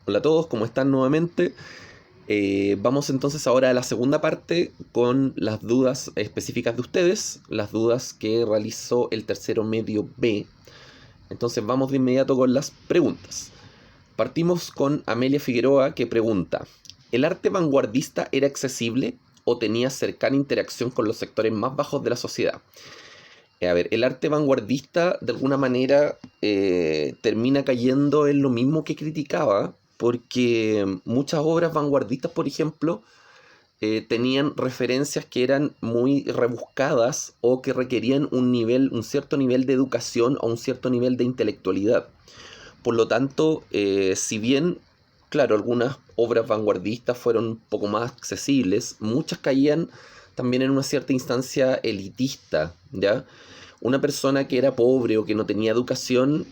Hola a todos, ¿cómo están nuevamente? Vamos entonces ahora a la segunda parte con las dudas específicas de ustedes, las dudas que realizó el tercero medio B. Entonces vamos de inmediato con las preguntas. Partimos con Amelia Figueroa que pregunta, ¿el arte vanguardista era accesible o tenía cercana interacción con los sectores más bajos de la sociedad? A ver, el arte vanguardista de alguna manera termina cayendo en lo mismo que criticaba, porque muchas obras vanguardistas, por ejemplo, tenían referencias que eran muy rebuscadas o que requerían un cierto nivel de educación o un cierto nivel de intelectualidad. Por lo tanto, si bien, claro, algunas obras vanguardistas fueron un poco más accesibles, muchas caían también en una cierta instancia elitista, ¿ya? Una persona que era pobre o que no tenía educación,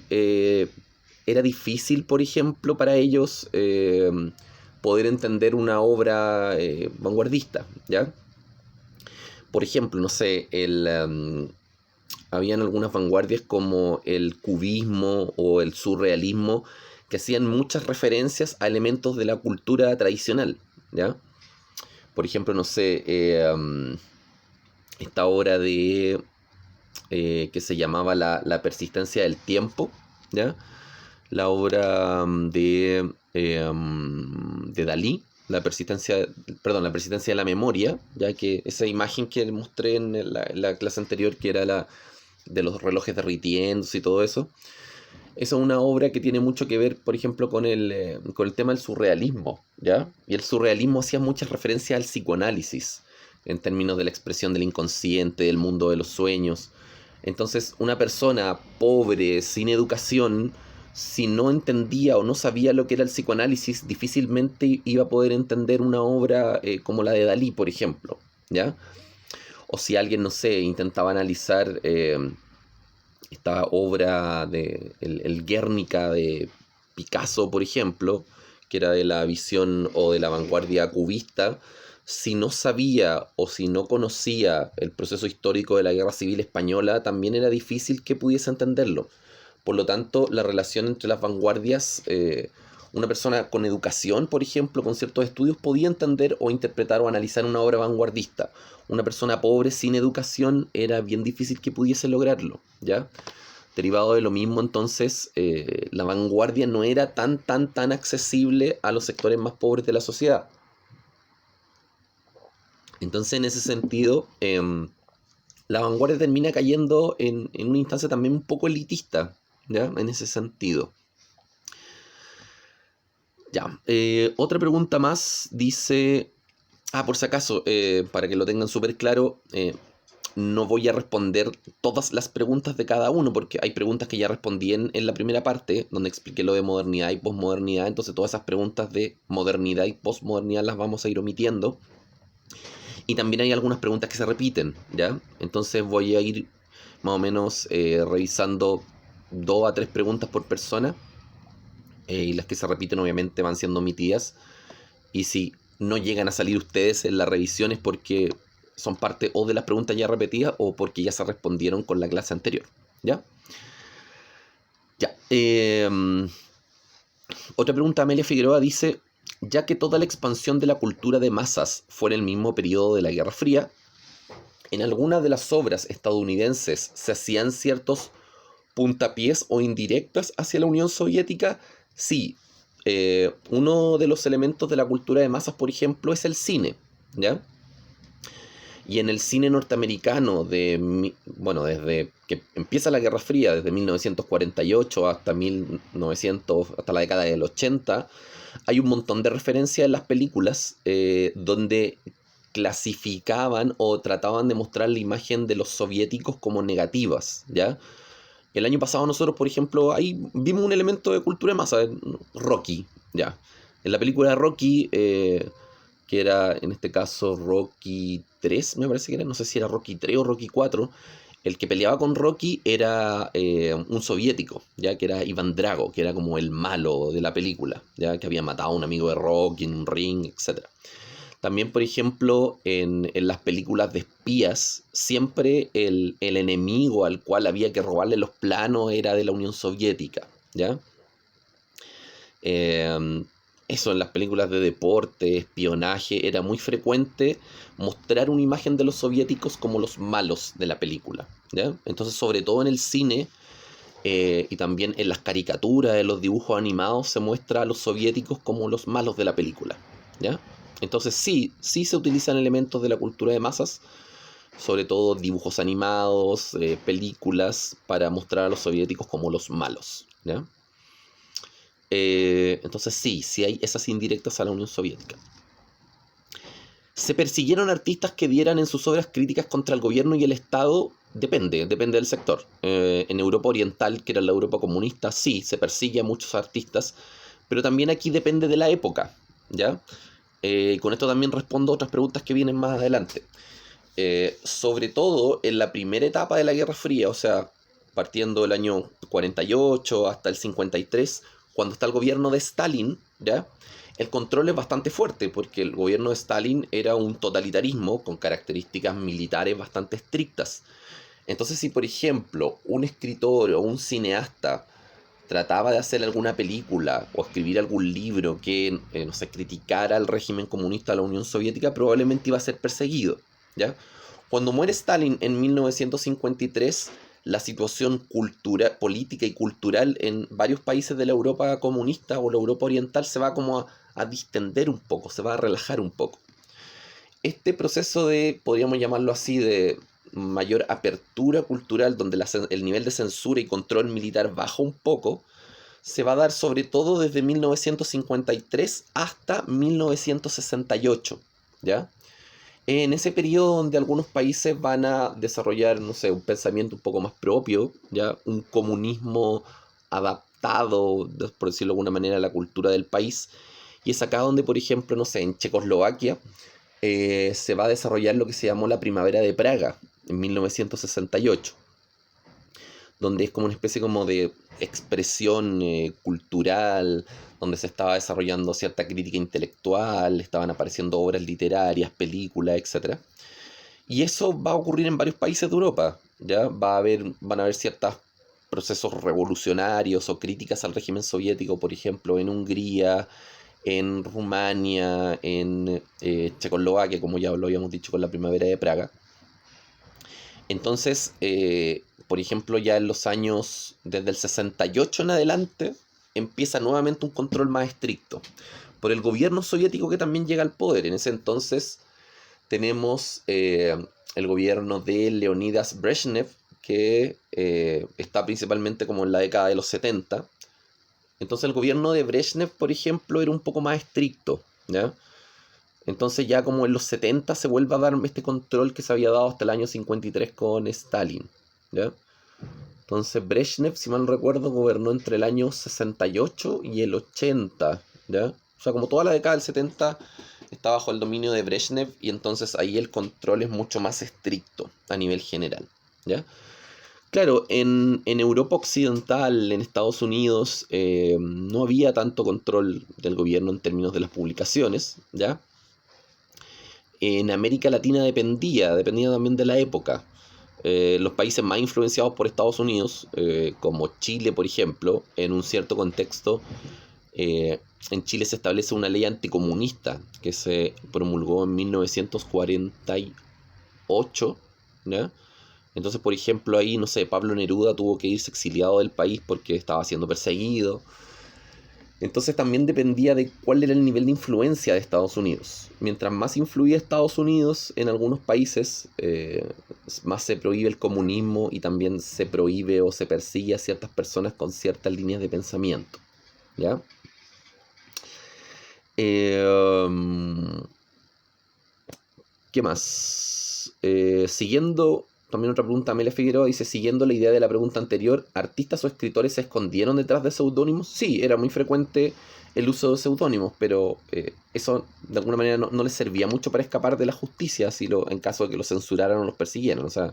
era difícil, por ejemplo, para ellos poder entender una obra vanguardista, ¿ya? Por ejemplo, no sé, habían algunas vanguardias como el cubismo o el surrealismo que hacían muchas referencias a elementos de la cultura tradicional, ¿ya? Por ejemplo, no sé, esta obra de que se llamaba la persistencia del tiempo, ¿ya? La obra de Dalí, la persistencia de la memoria, ya que esa imagen que mostré en la clase anterior, que era la de los relojes derritiéndose y todo eso, esa es una obra que tiene mucho que ver, por ejemplo, con el tema del surrealismo, ¿ya? Y el surrealismo hacía muchas referencias al psicoanálisis, en términos de la expresión del inconsciente, del mundo de los sueños. Entonces, una persona pobre, sin educación, si no entendía o no sabía lo que era el psicoanálisis, difícilmente iba a poder entender una obra como la de Dalí, por ejemplo, ¿ya? O si alguien, no sé, intentaba analizar esta obra de el Guernica de Picasso, por ejemplo, que era de la visión o de la vanguardia cubista, si no sabía o si no conocía el proceso histórico de la Guerra Civil Española, también era difícil que pudiese entenderlo. Por lo tanto, la relación entre las vanguardias, una persona con educación, por ejemplo, con ciertos estudios, podía entender o interpretar o analizar una obra vanguardista. Una persona pobre sin educación era bien difícil que pudiese lograrlo, ¿ya? Derivado de lo mismo, entonces, la vanguardia no era tan accesible a los sectores más pobres de la sociedad. Entonces, en ese sentido, la vanguardia termina cayendo en una instancia también un poco elitista, ¿ya? En ese sentido. Ya, otra pregunta más dice, por si acaso, para que lo tengan súper claro, no voy a responder todas las preguntas de cada uno, porque hay preguntas que ya respondí en la primera parte, donde expliqué lo de modernidad y posmodernidad, entonces todas esas preguntas de modernidad y posmodernidad las vamos a ir omitiendo. Y también hay algunas preguntas que se repiten, ¿ya? Entonces voy a ir más o menos revisando 2 a 3 preguntas por persona, y las que se repiten obviamente van siendo omitidas. Y si no llegan a salir ustedes en la revisión es porque son parte o de las preguntas ya repetidas o porque ya se respondieron con la clase anterior. ¿Ya? Ya. Otra pregunta, Amelia Figueroa dice, ya que toda la expansión de la cultura de masas fue en el mismo periodo de la Guerra Fría, en algunas de las obras estadounidenses se hacían ciertos puntapiés o indirectas hacia la Unión Soviética. Sí, uno de los elementos de la cultura de masas, por ejemplo, es el cine, ¿ya? Y en el cine norteamericano, bueno, desde que empieza la Guerra Fría, desde 1948 hasta 1900, hasta la década del 80, hay un montón de referencias en las películas donde clasificaban o trataban de mostrar la imagen de los soviéticos como negativas, ¿ya? El año pasado nosotros, por ejemplo, ahí vimos un elemento de cultura de masa, Rocky, ¿ya? En la película Rocky, que era en este caso Rocky 3, me parece que era, no sé si era Rocky 3 o Rocky 4, el que peleaba con Rocky era un soviético, ya que era Iván Drago, que era como el malo de la película, ya que había matado a un amigo de Rocky en un ring, etc. También, por ejemplo, en las películas de espías, siempre el enemigo al cual había que robarle los planos era de la Unión Soviética, ¿ya? eso, en las películas de deporte, espionaje, era muy frecuente mostrar una imagen de los soviéticos como los malos de la película, ¿ya? Entonces, sobre todo en el cine y también en las caricaturas, en los dibujos animados, se muestra a los soviéticos como los malos de la película, ¿ya? Entonces sí, sí se utilizan elementos de la cultura de masas, sobre todo dibujos animados, películas, para mostrar a los soviéticos como los malos, ¿ya? Entonces sí, sí hay esas indirectas a la Unión Soviética. ¿Se persiguieron artistas que dieran en sus obras críticas contra el gobierno y el Estado? Depende del sector. En Europa Oriental, que era la Europa comunista, sí, se persigue a muchos artistas, pero también aquí depende de la época, ¿ya? Con esto también respondo a otras preguntas que vienen más adelante. Sobre todo en la primera etapa de la Guerra Fría, o sea, partiendo del año 48 hasta el 53, cuando está el gobierno de Stalin, ¿ya? El control es bastante fuerte, porque el gobierno de Stalin era un totalitarismo con características militares bastante estrictas. Entonces, si por ejemplo un escritor o un cineasta trataba de hacer alguna película o escribir algún libro que, no sé, criticara al régimen comunista de la Unión Soviética, probablemente iba a ser perseguido, ¿ya? Cuando muere Stalin en 1953, la situación política y cultural en varios países de la Europa comunista o la Europa oriental se va como a distender un poco, se va a relajar un poco. Este proceso de, podríamos llamarlo así, de mayor apertura cultural, donde el nivel de censura y control militar baja un poco, se va a dar sobre todo desde 1953 hasta 1968, ¿ya? En ese periodo donde algunos países van a desarrollar, no sé, un pensamiento un poco más propio, ¿ya? Un comunismo adaptado, por decirlo de alguna manera, a la cultura del país. Y es acá donde, por ejemplo, no sé, en Checoslovaquia se va a desarrollar lo que se llamó la Primavera de Praga, en 1968, donde es como una especie como de expresión cultural, donde se estaba desarrollando cierta crítica intelectual, estaban apareciendo obras literarias, películas, etcétera. Y eso va a ocurrir en varios países de Europa, ¿ya? Van a haber ciertos procesos revolucionarios o críticas al régimen soviético, por ejemplo, en Hungría, en Rumania, en Checoslovaquia, como ya lo habíamos dicho con la Primavera de Praga. Entonces, por ejemplo, ya en los años, desde el 68 en adelante, empieza nuevamente un control más estricto por el gobierno soviético que también llega al poder. En ese entonces tenemos el gobierno de Leonidas Brezhnev, que está principalmente como en la década de los 70. Entonces el gobierno de Brezhnev, por ejemplo, era un poco más estricto, ¿ya? Entonces ya como en los 70 se vuelve a dar este control que se había dado hasta el año 53 con Stalin, ¿ya? Entonces Brezhnev, si mal no recuerdo, gobernó entre el año 68 y el 80, ¿ya? O sea, como toda la década del 70 está bajo el dominio de Brezhnev y entonces ahí el control es mucho más estricto a nivel general, ¿ya? Claro, en Europa Occidental, en Estados Unidos, no había tanto control del gobierno en términos de las publicaciones, ¿ya? En América Latina dependía también de la época. Los países más influenciados por Estados Unidos, como Chile, por ejemplo, en un cierto contexto, eh, en Chile se establece una ley anticomunista que se promulgó en 1948, ¿ya? Entonces, por ejemplo, ahí, no sé, Pablo Neruda tuvo que irse exiliado del país porque estaba siendo perseguido. Entonces también dependía de cuál era el nivel de influencia de Estados Unidos. Mientras más influía Estados Unidos en algunos países, más se prohíbe el comunismo y también se prohíbe o se persigue a ciertas personas con ciertas líneas de pensamiento, ¿ya? Eh, ¿Qué más? Siguiendo, también otra pregunta, Amelia Figueroa dice, siguiendo la idea de la pregunta anterior, ¿artistas o escritores se escondieron detrás de seudónimos? Sí, era muy frecuente el uso de seudónimos, pero eso de alguna manera no les servía mucho para escapar de la justicia en caso de que los censuraran o los persiguieran. O sea,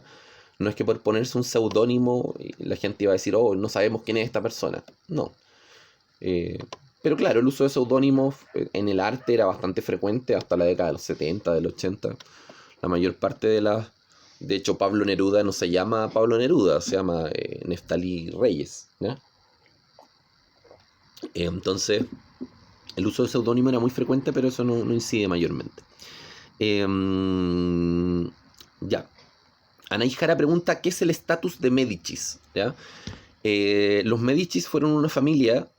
no es que por ponerse un seudónimo la gente iba a decir, oh, no sabemos quién es esta persona. No. Eh, pero claro, el uso de seudónimos en el arte era bastante frecuente hasta la década de los 70, del 80. La mayor parte de las... De hecho, Pablo Neruda no se llama Pablo Neruda, se llama Neftalí Reyes, ¿ya? Entonces, El uso de seudónimo era muy frecuente, pero eso no incide mayormente. Ya. Anaïs Jara pregunta, ¿qué es el estatus de Médicis? ¿Ya? Los Médicis fueron una familia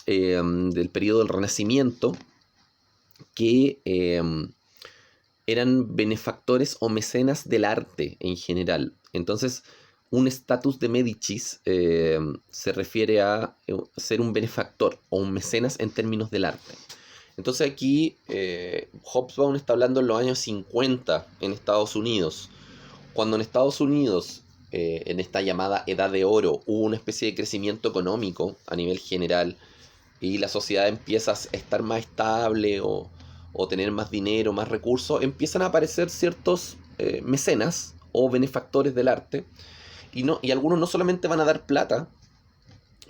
del periodo del Renacimiento que eran benefactores o mecenas del arte en general. Entonces, un estatus de Médicis se refiere a ser un benefactor o un mecenas en términos del arte. Entonces aquí Hobsbawm está hablando en los años 50 en Estados Unidos. Cuando en Estados Unidos, en esta llamada Edad de Oro, hubo una especie de crecimiento económico a nivel general y la sociedad empieza a estar más estable o tener más dinero, más recursos, empiezan a aparecer ciertos mecenas o benefactores del arte y algunos no solamente van a dar plata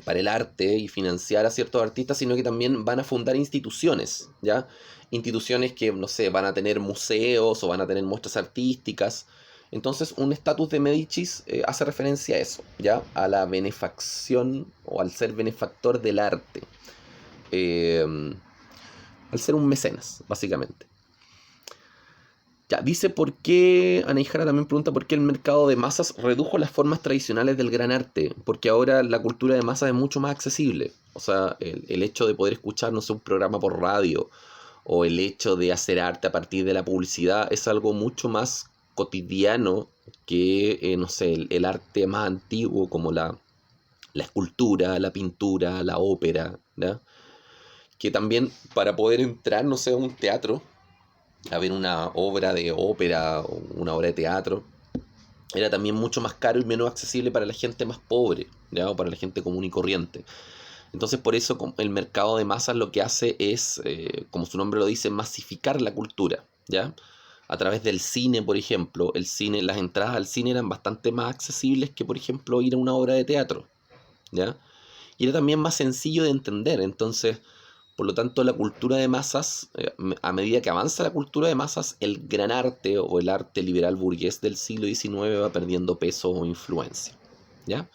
para el arte y financiar a ciertos artistas, sino que también van a fundar instituciones, ¿ya? Instituciones que, no sé, van a tener museos o van a tener muestras artísticas. Entonces, un estatus de Médicis hace referencia a eso, ¿ya? A la benefacción o al ser benefactor del arte. Al ser un mecenas, básicamente. Ya, dice por qué, Anaïs Jara también pregunta por qué el mercado de masas redujo las formas tradicionales del gran arte, porque ahora la cultura de masas es mucho más accesible. O sea, el hecho de poder escuchar, no sé, un programa por radio, o el hecho de hacer arte a partir de la publicidad, es algo mucho más cotidiano que, no sé, el arte más antiguo, como la escultura, la pintura, la ópera, ¿ya? Que también para poder entrar, no sé, a un teatro, a ver una obra de ópera o una obra de teatro, era también mucho más caro y menos accesible para la gente más pobre, ¿ya? O para la gente común y corriente. Entonces por eso el mercado de masas lo que hace es, como su nombre lo dice, masificar la cultura, ¿ya? A través del cine, por ejemplo, las entradas al cine eran bastante más accesibles que, por ejemplo, ir a una obra de teatro, ¿ya? Y era también más sencillo de entender. Entonces, por lo tanto, la cultura de masas, a medida que avanza la cultura de masas, el gran arte o el arte liberal burgués del siglo XIX va perdiendo peso o influencia. ¿Ya?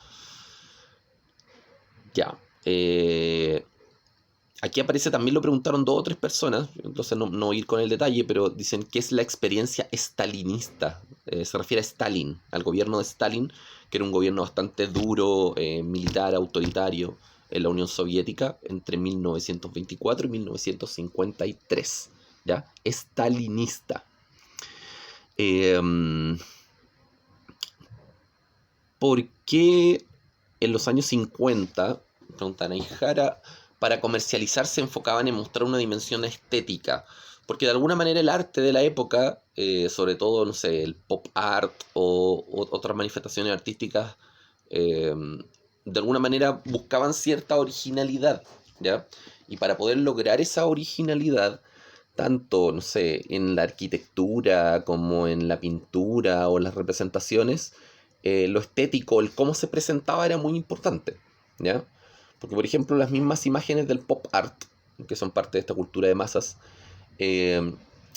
Ya. Aquí aparece, también lo preguntaron 2 o 3 personas, entonces no voy a ir con el detalle, pero dicen que es la experiencia stalinista. Se refiere a Stalin, al gobierno de Stalin, que era un gobierno bastante duro, militar, autoritario, en la Unión Soviética entre 1924 y 1953. ¿Ya? Stalinista. ¿Por qué en los años 50, preguntan a Ijara, para comercializar se enfocaban en mostrar una dimensión estética? Porque de alguna manera el arte de la época, sobre todo, no sé, el pop art o otras manifestaciones artísticas, eh, de alguna manera buscaban cierta originalidad, ¿ya? Y para poder lograr esa originalidad, tanto, no sé, en la arquitectura como en la pintura o las representaciones, lo estético, el cómo se presentaba era muy importante, ¿ya? Porque, por ejemplo, las mismas imágenes del pop art, que son parte de esta cultura de masas, eh,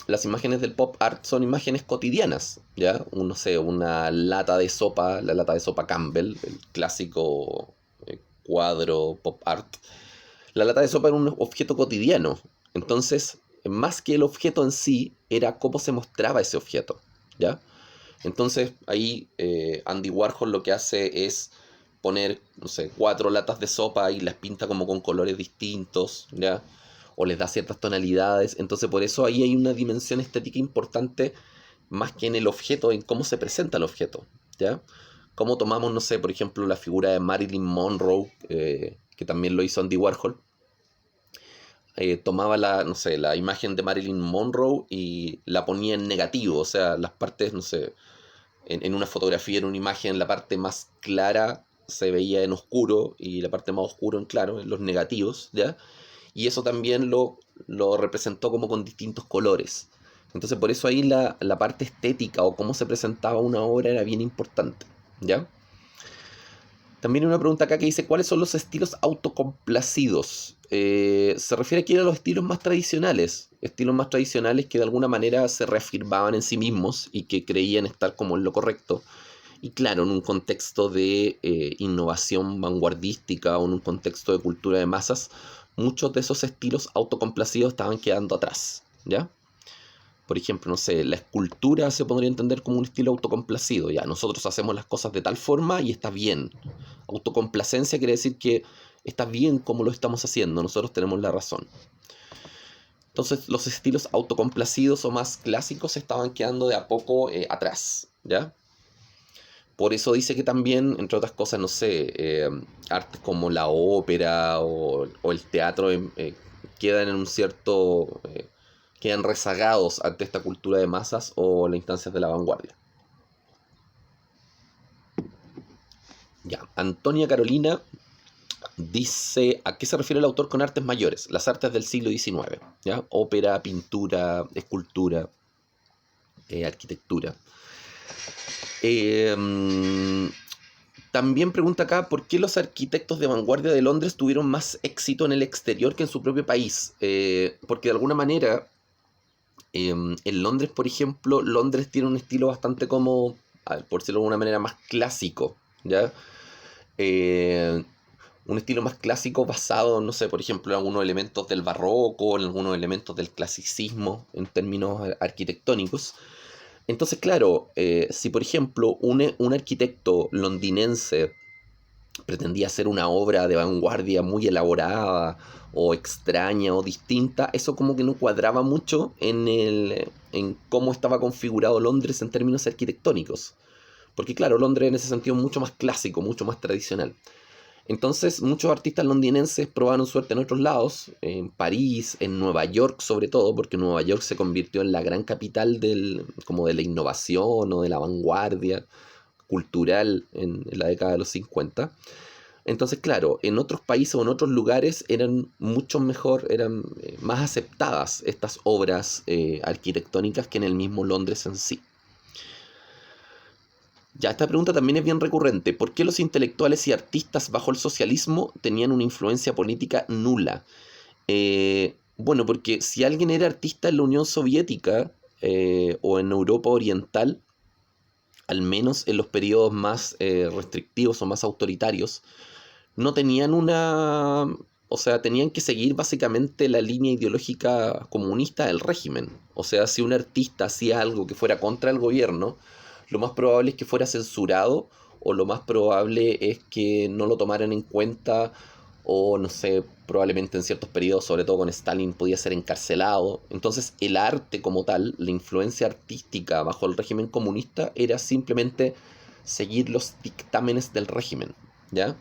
las imágenes del pop art son imágenes cotidianas, ¿ya? No sé, una lata de sopa, la lata de sopa Campbell, el clásico cuadro pop art. La lata de sopa era un objeto cotidiano, entonces, más que el objeto en sí, era cómo se mostraba ese objeto, ¿ya? Entonces ahí Andy Warhol lo que hace es poner, no sé, 4 latas de sopa y las pinta como con colores distintos, ¿ya? O les da ciertas tonalidades. Entonces por eso ahí hay una dimensión estética importante más que en el objeto, en cómo se presenta el objeto, ¿ya? Cómo tomamos, no sé, por ejemplo, la figura de Marilyn Monroe, que también lo hizo Andy Warhol. Tomaba no sé, la imagen de Marilyn Monroe y la ponía en negativo, o sea, las partes, no sé, en una fotografía, en una imagen, la parte más clara se veía en oscuro y la parte más oscura en claro, en los negativos, ¿ya? Y eso también lo representó como con distintos colores. Entonces por eso ahí la parte estética o cómo se presentaba una obra era bien importante, ¿ya? También hay una pregunta acá que dice, ¿cuáles son los estilos autocomplacidos? Se refiere aquí a los estilos más tradicionales que de alguna manera se reafirmaban en sí mismos y que creían estar como en lo correcto. Y claro, en un contexto de innovación vanguardística o en un contexto de cultura de masas, muchos de esos estilos autocomplacidos estaban quedando atrás, ¿ya? Por ejemplo, no sé, la escultura se podría entender como un estilo autocomplacido, ya, nosotros hacemos las cosas de tal forma y está bien. Autocomplacencia quiere decir que está bien como lo estamos haciendo, nosotros tenemos la razón. Entonces los estilos autocomplacidos o más clásicos estaban quedando de a poco atrás, ¿ya? Por eso dice que también, entre otras cosas, no sé, artes como la ópera o el teatro quedan en un cierto... quedan rezagados ante esta cultura de masas o las instancias de la vanguardia. Ya, Antonia Carolina dice, ¿a qué se refiere el autor con artes mayores? Las artes del siglo XIX, ¿ya? Ópera, pintura, escultura, arquitectura. También pregunta acá, ¿por qué los arquitectos de vanguardia de Londres tuvieron más éxito en el exterior que en su propio país? Porque de alguna manera, en Londres, por ejemplo, Londres tiene un estilo bastante como, a ver, por decirlo de alguna manera, más clásico, ¿ya? Eh, un estilo más clásico basado, no sé, por ejemplo, en algunos elementos del barroco, en algunos elementos del clasicismo en términos arquitectónicos. Entonces, claro, si por ejemplo un arquitecto londinense pretendía hacer una obra de vanguardia muy elaborada o extraña o distinta, eso como que no cuadraba mucho en cómo estaba configurado Londres en términos arquitectónicos. Porque claro, Londres en ese sentido es mucho más clásico, mucho más tradicional. Entonces muchos artistas londinenses probaron suerte en otros lados, en París, en Nueva York sobre todo, porque Nueva York se convirtió en la gran capital como de la innovación o de la vanguardia cultural en la década de los 50. Entonces, claro, en otros países o en otros lugares eran mucho mejor, eran más aceptadas estas obras arquitectónicas que en el mismo Londres en sí. Ya, esta pregunta también es bien recurrente. ¿Por qué los intelectuales y artistas bajo el socialismo tenían una influencia política nula? Bueno, porque si alguien era artista en la Unión Soviética o en Europa Oriental, al menos en los periodos más restrictivos o más autoritarios, no tenían una... O sea, tenían que seguir básicamente la línea ideológica comunista del régimen. O sea, si un artista hacía algo que fuera contra el gobierno, lo más probable es que fuera censurado o lo más probable es que no lo tomaran en cuenta o, no sé, probablemente en ciertos periodos, sobre todo con Stalin, podía ser encarcelado. Entonces el arte como tal, la influencia artística bajo el régimen comunista era simplemente seguir los dictámenes del régimen, ¿ya?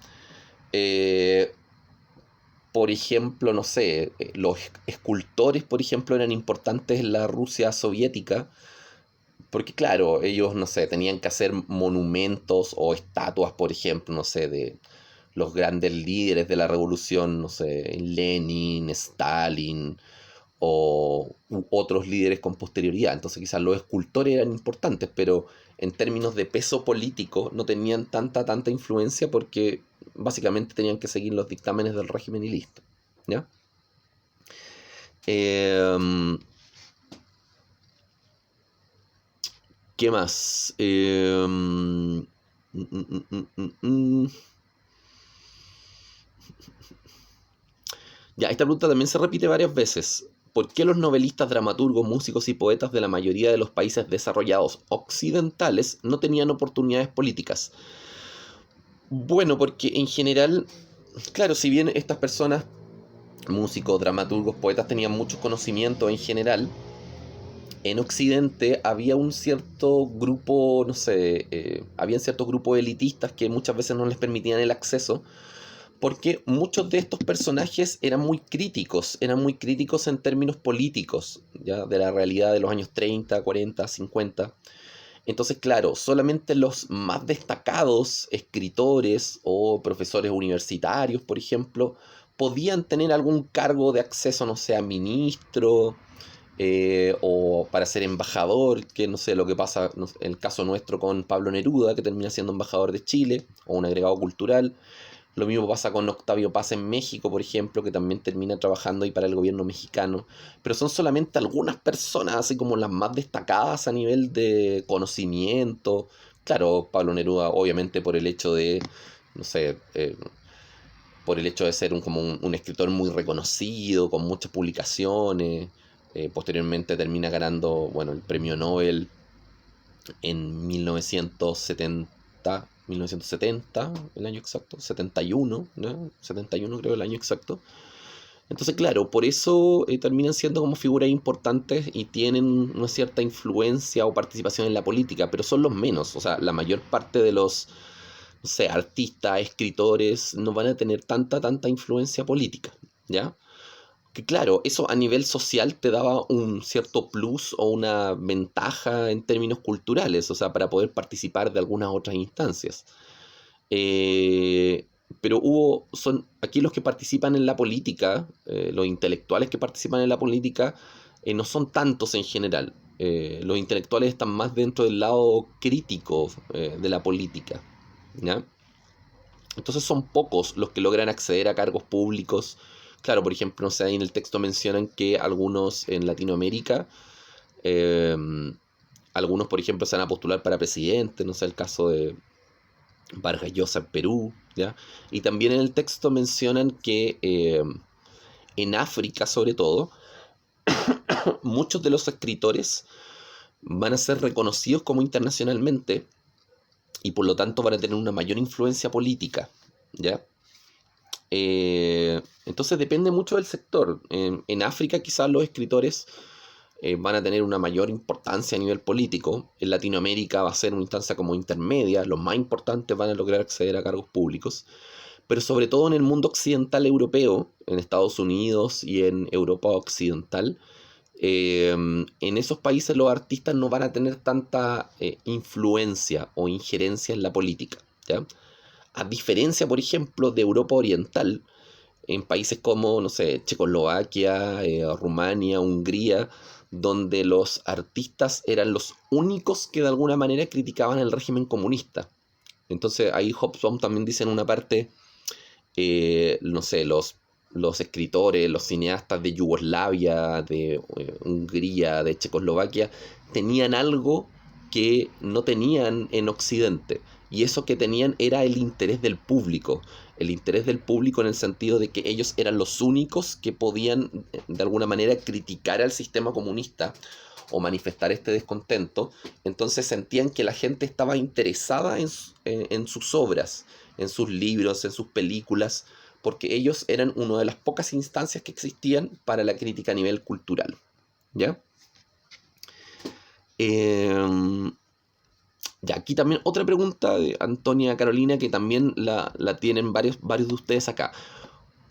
Eh, por ejemplo, no sé, los escultores, por ejemplo, eran importantes en la Rusia soviética, porque claro, ellos, no sé, tenían que hacer monumentos o estatuas, por ejemplo, no sé, de los grandes líderes de la revolución, no sé, Lenin, Stalin o u otros líderes con posterioridad. Entonces quizás los escultores eran importantes, pero en términos de peso político no tenían tanta influencia porque básicamente tenían que seguir los dictámenes del régimen y listo. ¿Ya? Em, ¿Qué más? Ya, esta pregunta también se repite varias veces. ¿Por qué los novelistas, dramaturgos, músicos y poetas de la mayoría de los países desarrollados occidentales no tenían oportunidades políticas? Bueno, porque en general, claro, si bien estas personas, músicos, dramaturgos, poetas, tenían muchos conocimientos en general, en Occidente había un cierto grupo, no sé, habían ciertos grupos elitistas que muchas veces no les permitían el acceso porque muchos de estos personajes eran muy críticos en términos políticos, ya de la realidad de los años 30, 40, 50. Entonces, claro, solamente los más destacados escritores o profesores universitarios, por ejemplo, podían tener algún cargo de acceso, no sé, a ministro o para ser embajador, que no sé lo que pasa en el caso nuestro con Pablo Neruda, que termina siendo embajador de Chile, o un agregado cultural. Lo mismo pasa con Octavio Paz en México, por ejemplo, que también termina trabajando ahí para el gobierno mexicano. Pero son solamente algunas personas, así como las más destacadas a nivel de conocimiento. Claro, Pablo Neruda, obviamente por el hecho de, no sé, por el hecho de ser como un escritor muy reconocido, con muchas publicaciones. Posteriormente termina ganando, bueno, el premio Nobel en 1970, el año exacto, 71, ¿no? 71 creo el año exacto. Entonces, claro, por eso terminan siendo como figuras importantes y tienen una cierta influencia o participación en la política, pero son los menos. O sea, la mayor parte de los, no sé, artistas, escritores, no van a tener tanta influencia política, ¿ya? Que claro, eso a nivel social te daba un cierto plus o una ventaja en términos culturales, o sea, para poder participar de algunas otras instancias. Eh, pero son aquí los que participan en la política, los intelectuales que participan en la política, no son tantos en general. Los intelectuales están más dentro del lado crítico de la política, ¿ya? Entonces son pocos los que logran acceder a cargos públicos. Claro, por ejemplo, no sé, ahí en el texto mencionan que algunos en Latinoamérica, eh, algunos, por ejemplo, se van a postular para presidente, no sé, el caso de Vargas Llosa en Perú, ¿ya? Y también en el texto mencionan que en África, sobre todo, muchos de los escritores van a ser reconocidos como internacionalmente y por lo tanto van a tener una mayor influencia política, ¿ya? Entonces depende mucho del sector. En África quizás los escritores van a tener una mayor importancia a nivel político. En Latinoamérica va a ser una instancia como intermedia. Los más importantes van a lograr acceder a cargos públicos. Pero sobre todo en el mundo occidental europeo, en Estados Unidos y en Europa occidental, en esos países los artistas no van a tener tanta influencia o injerencia en la política, ¿ya? A diferencia, por ejemplo, de Europa Oriental, en países como, no sé, Checoslovaquia, Rumania, Hungría, donde los artistas eran los únicos que de alguna manera criticaban el régimen comunista. Entonces ahí Hobsbawm también dice en una parte, no sé, los escritores, los cineastas de Yugoslavia, de Hungría, de Checoslovaquia, tenían algo que no tenían en Occidente. Y eso que tenían era el interés del público. El interés del público en el sentido de que ellos eran los únicos que podían, de alguna manera, criticar al sistema comunista o manifestar este descontento. Entonces sentían que la gente estaba interesada en sus obras, en sus libros, en sus películas, porque ellos eran una de las pocas instancias que existían para la crítica a nivel cultural, ¿ya? Eh, ya, aquí también otra pregunta de Antonia Carolina que también la tienen varios de ustedes acá.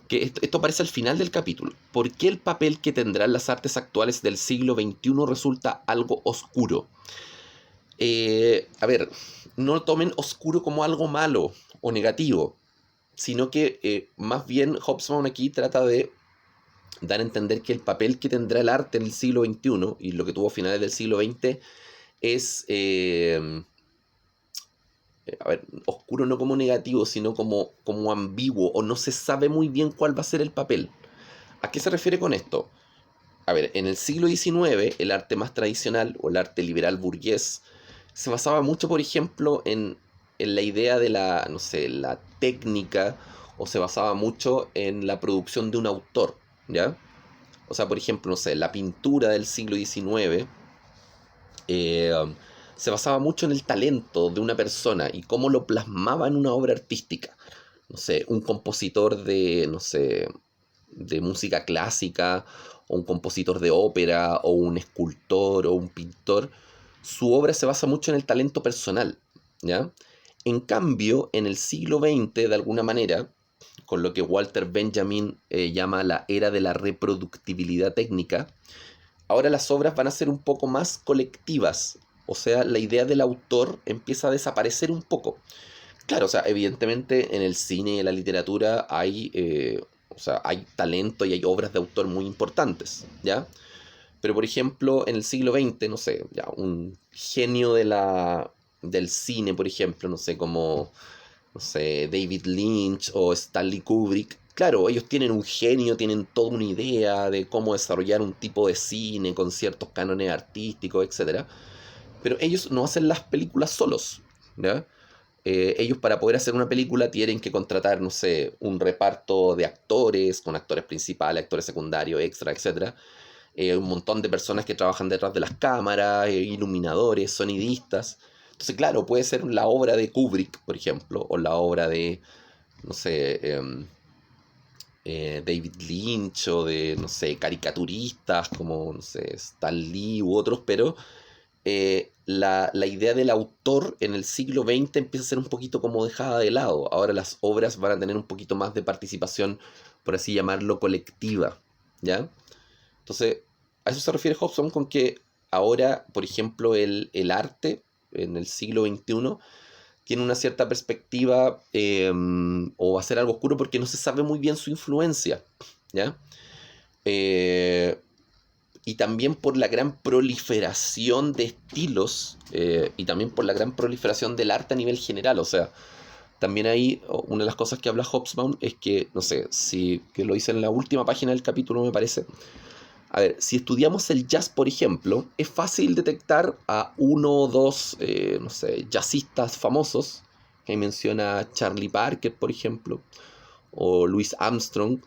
Que esto aparece al final del capítulo. ¿Por qué el papel que tendrán las artes actuales del siglo XXI resulta algo oscuro? A ver, no lo tomen oscuro como algo malo o negativo, sino que más bien Hobsbawm aquí trata de dar a entender que el papel que tendrá el arte en el siglo XXI y lo que tuvo a finales del siglo XX es, a ver, oscuro no como negativo, sino como ambiguo, o no se sabe muy bien cuál va a ser el papel. ¿A qué se refiere con esto? A ver, en el siglo XIX, el arte más tradicional, o el arte liberal burgués, se basaba mucho, por ejemplo, en la idea de la, no sé, la técnica, o se basaba mucho en la producción de un autor, ¿ya? O sea, por ejemplo, no sé, la pintura del siglo XIX eh, se basaba mucho en el talento de una persona y cómo lo plasmaba en una obra artística. No sé, un compositor de, no sé, de música clásica, o un compositor de ópera, o un escultor, o un pintor, su obra se basa mucho en el talento personal, ¿ya? En cambio, en el siglo XX, de alguna manera, con lo que Walter Benjamin llama la era de la reproductibilidad técnica, ahora las obras van a ser un poco más colectivas, o sea, la idea del autor empieza a desaparecer un poco. Claro, o sea, evidentemente en el cine y en la literatura hay, o sea, hay talento y hay obras de autor muy importantes, ¿ya? Pero por ejemplo, en el siglo XX, no sé, ya, un genio del cine, por ejemplo, no sé, como, no sé, David Lynch o Stanley Kubrick, claro, ellos tienen un genio, tienen toda una idea de cómo desarrollar un tipo de cine con ciertos cánones artísticos, etcétera. Pero ellos no hacen las películas solos, ¿ya? Ellos para poder hacer una película tienen que contratar, no sé, un reparto de actores, con actores principales, actores secundarios, extra, etcétera. Un montón de personas que trabajan detrás de las cámaras, iluminadores, sonidistas. Entonces, claro, puede ser la obra de Kubrick, por ejemplo, o la obra de, no sé, David Lynch, o de, no sé, caricaturistas como, no sé, Stan Lee u otros, pero la idea del autor en el siglo XX empieza a ser un poquito como dejada de lado. Ahora las obras van a tener un poquito más de participación, por así llamarlo, colectiva, ¿ya? Entonces, a eso se refiere Hobson con que ahora, por ejemplo, el arte en el siglo XXI tiene una cierta perspectiva, o va a ser algo oscuro porque no se sabe muy bien su influencia, ¿ya? Eh, y también por la gran proliferación de estilos, y también por la gran proliferación del arte a nivel general. O sea, también ahí una de las cosas que habla Hobsbawm es que, no sé, si que lo hice en la última página del capítulo, me parece. A ver, si estudiamos el jazz, por ejemplo, es fácil detectar a uno o dos, no sé, jazzistas famosos. Que ahí menciona Charlie Parker, por ejemplo, o Louis Armstrong,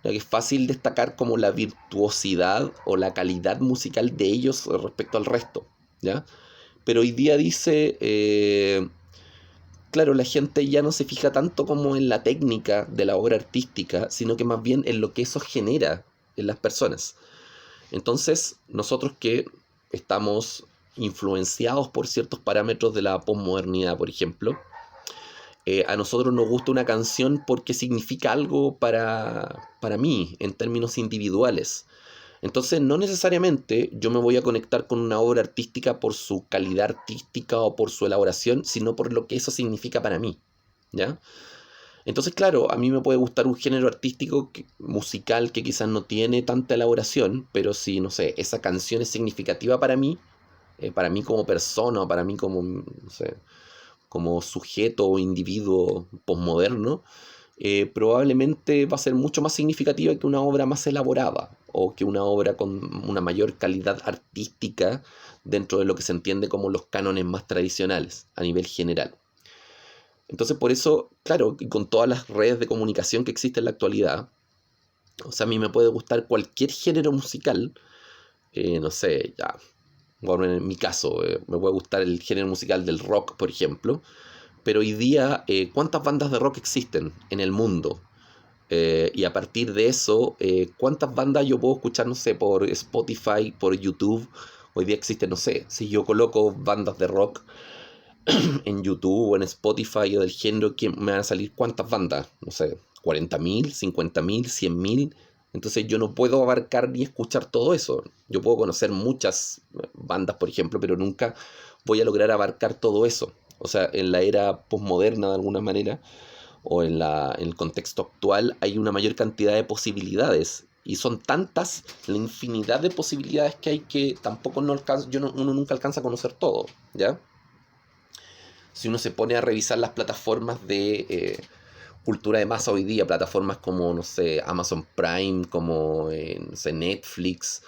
ya que es fácil destacar como la virtuosidad o la calidad musical de ellos respecto al resto, ¿ya? Pero hoy día dice, claro, la gente ya no se fija tanto como en la técnica de la obra artística, sino que más bien en lo que eso genera en las personas. Entonces, nosotros que estamos influenciados por ciertos parámetros de la posmodernidad, por ejemplo, a nosotros nos gusta una canción porque significa algo para mí, en términos individuales. Entonces, no necesariamente yo me voy a conectar con una obra artística por su calidad artística o por su elaboración, sino por lo que eso significa para mí, ¿ya? Entonces, claro, a mí me puede gustar un género artístico musical que quizás no tiene tanta elaboración, pero si, no sé, esa canción es significativa para mí como persona, o para mí como, no sé, como sujeto o individuo posmoderno, probablemente va a ser mucho más significativa que una obra más elaborada o que una obra con una mayor calidad artística dentro de lo que se entiende como los cánones más tradicionales a nivel general. Entonces, por eso, claro, con todas las redes de comunicación que existen en la actualidad, o sea, a mí me puede gustar cualquier género musical, no sé, ya, bueno, en mi caso, me puede gustar el género musical del rock, por ejemplo, pero hoy día, ¿cuántas bandas de rock existen en el mundo? Y a partir de eso, ¿cuántas bandas yo puedo escuchar, no sé, por Spotify, por YouTube? Hoy día existen, no sé, si yo coloco bandas de rock en YouTube o en Spotify o del género, que me van a salir cuántas bandas, no sé, 40.000, 50.000, 100.000. Entonces yo no puedo abarcar ni escuchar todo eso. Yo puedo conocer muchas bandas, por ejemplo, pero nunca voy a lograr abarcar todo eso. O sea, en la era posmoderna de alguna manera, o en el contexto actual, hay una mayor cantidad de posibilidades. Y son tantas la infinidad de posibilidades que hay, que tampoco no alcanza, uno nunca alcanza a conocer todo, ¿ya? Si uno se pone a revisar las plataformas de cultura de masa hoy día, plataformas como, no sé, Amazon Prime, como, no sé, Netflix,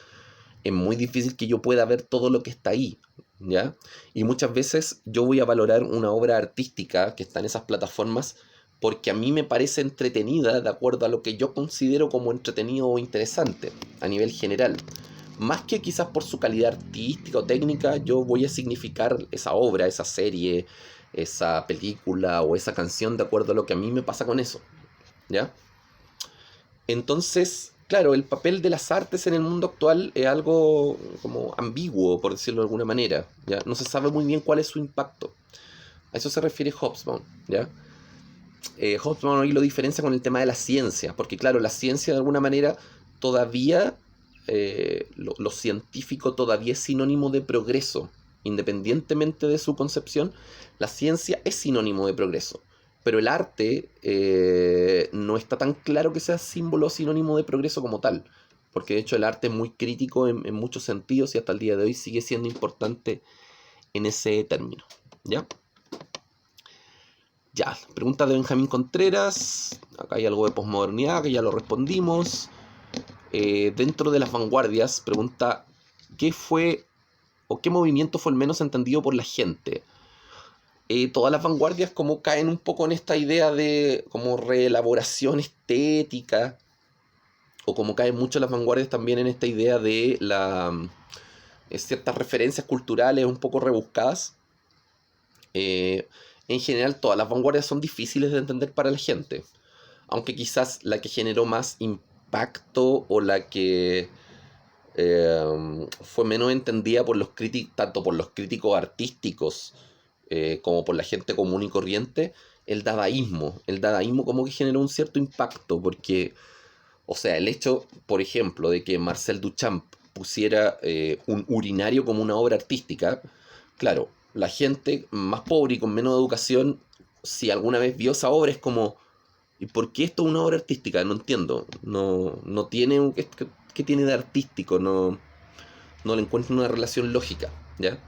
es muy difícil que yo pueda ver todo lo que está ahí, ¿ya? Y muchas veces yo voy a valorar una obra artística que está en esas plataformas porque a mí me parece entretenida de acuerdo a lo que yo considero como entretenido o interesante a nivel general. Más que quizás por su calidad artística o técnica, yo voy a significar esa obra, esa serie, esa película o esa canción de acuerdo a lo que a mí me pasa con eso, ¿ya? Entonces, claro, el papel de las artes en el mundo actual es algo como ambiguo, por decirlo de alguna manera, ¿ya? No se sabe muy bien cuál es su impacto. A eso se refiere Hobsbawm, ¿ya? Hobsbawm ahí lo diferencia con el tema de la ciencia, porque claro, la ciencia de alguna manera todavía, lo científico todavía es sinónimo de progreso. Independientemente de su concepción, la ciencia es sinónimo de progreso. Pero el arte, no está tan claro que sea símbolo o sinónimo de progreso como tal. Porque de hecho el arte es muy crítico en muchos sentidos y hasta el día de hoy sigue siendo importante en ese término. ¿Ya? Ya, pregunta de Benjamín Contreras. Acá hay algo de posmodernidad que ya lo respondimos. Dentro de las vanguardias, pregunta: ¿qué fue o qué movimiento fue el menos entendido por la gente? todas las vanguardias como caen un poco en esta idea de como reelaboración estética, o como caen mucho las vanguardias también en esta idea de ciertas referencias culturales un poco rebuscadas. Eh, en general todas las vanguardias son difíciles de entender para la gente, aunque quizás la que generó más impacto o la que fue menos entendida por los críticos, tanto por los críticos artísticos como por la gente común y corriente, el dadaísmo. El dadaísmo como que generó un cierto impacto, porque, o sea, el hecho, por ejemplo, de que Marcel Duchamp pusiera un urinario como una obra artística, claro, la gente más pobre y con menos educación, si alguna vez vio esa obra, es como, ¿y por qué esto es una obra artística? No entiendo. No tiene. ¿Qué tiene de artístico? No le encuentro una relación lógica, ¿ya?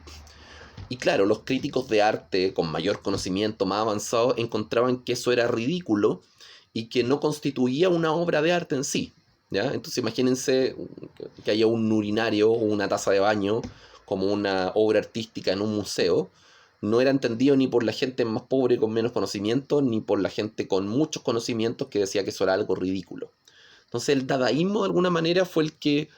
Y claro, los críticos de arte con mayor conocimiento, más avanzado, encontraban que eso era ridículo y que no constituía una obra de arte en sí, ¿ya? Entonces imagínense que haya un urinario o una taza de baño como una obra artística en un museo. No era entendido ni por la gente más pobre con menos conocimiento, ni por la gente con muchos conocimientos que decía que eso era algo ridículo. Entonces el dadaísmo de alguna manera fue el que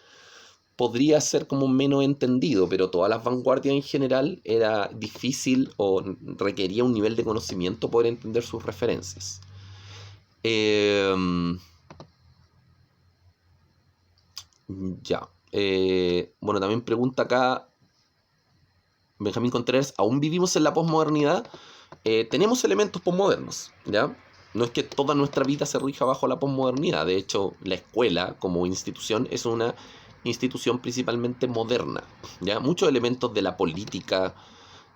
podría ser como menos entendido, pero todas las vanguardias en general era difícil o requería un nivel de conocimiento poder entender sus referencias. Eh, ya. Bueno, también pregunta acá Benjamín Contreras, ¿aún vivimos en la posmodernidad? Tenemos elementos posmodernos, ¿ya? No es que toda nuestra vida se rija bajo la posmodernidad. De hecho, la escuela como institución es una institución principalmente moderna, ¿ya? Muchos elementos de la política,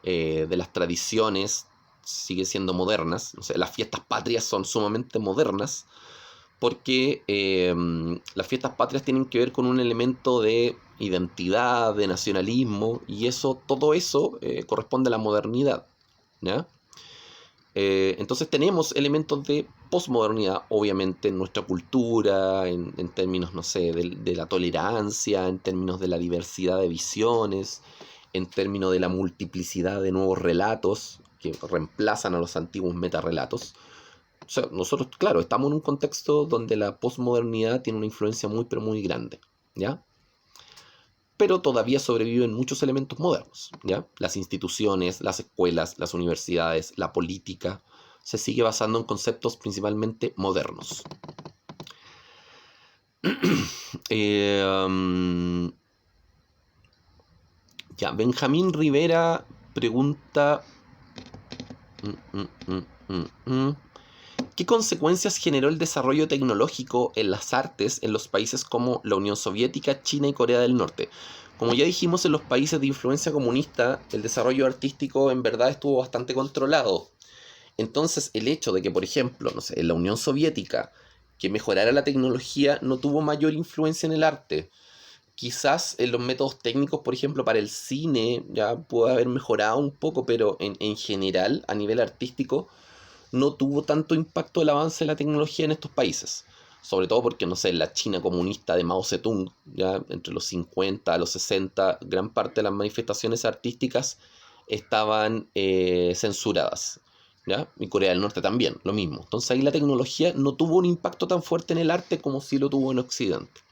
de las tradiciones, siguen siendo modernas. O sea, las fiestas patrias son sumamente modernas porque las fiestas patrias tienen que ver con un elemento de identidad, de nacionalismo, y eso, todo eso corresponde a la modernidad, ¿ya? Entonces tenemos elementos de posmodernidad, obviamente, en nuestra cultura, en términos, no sé, de la tolerancia, en términos de la diversidad de visiones, en términos de la multiplicidad de nuevos relatos que reemplazan a los antiguos metarrelatos. O sea, nosotros, claro, estamos en un contexto donde la posmodernidad tiene una influencia muy, pero muy grande, ¿ya? Pero todavía sobreviven muchos elementos modernos, ¿ya? Las instituciones, las escuelas, las universidades, la política, se sigue basando en conceptos principalmente modernos. Ya, Benjamín Rivera pregunta... ¿Qué consecuencias generó el desarrollo tecnológico en las artes en los países como la Unión Soviética, China y Corea del Norte? Como ya dijimos, en los países de influencia comunista, el desarrollo artístico en verdad estuvo bastante controlado. Entonces, el hecho de que, por ejemplo, no sé, en la Unión Soviética, que mejorara la tecnología, no tuvo mayor influencia en el arte. Quizás en los métodos técnicos, por ejemplo, para el cine, ya puede haber mejorado un poco, pero en general, a nivel artístico, no tuvo tanto impacto el avance de la tecnología en estos países. Sobre todo porque, no sé, en la China comunista de Mao Zedong, ya entre los 50 a los 60, gran parte de las manifestaciones artísticas estaban censuradas, ¿ya? Y Corea del Norte también, lo mismo. Entonces ahí la tecnología no tuvo un impacto tan fuerte en el arte como sí lo tuvo en Occidente.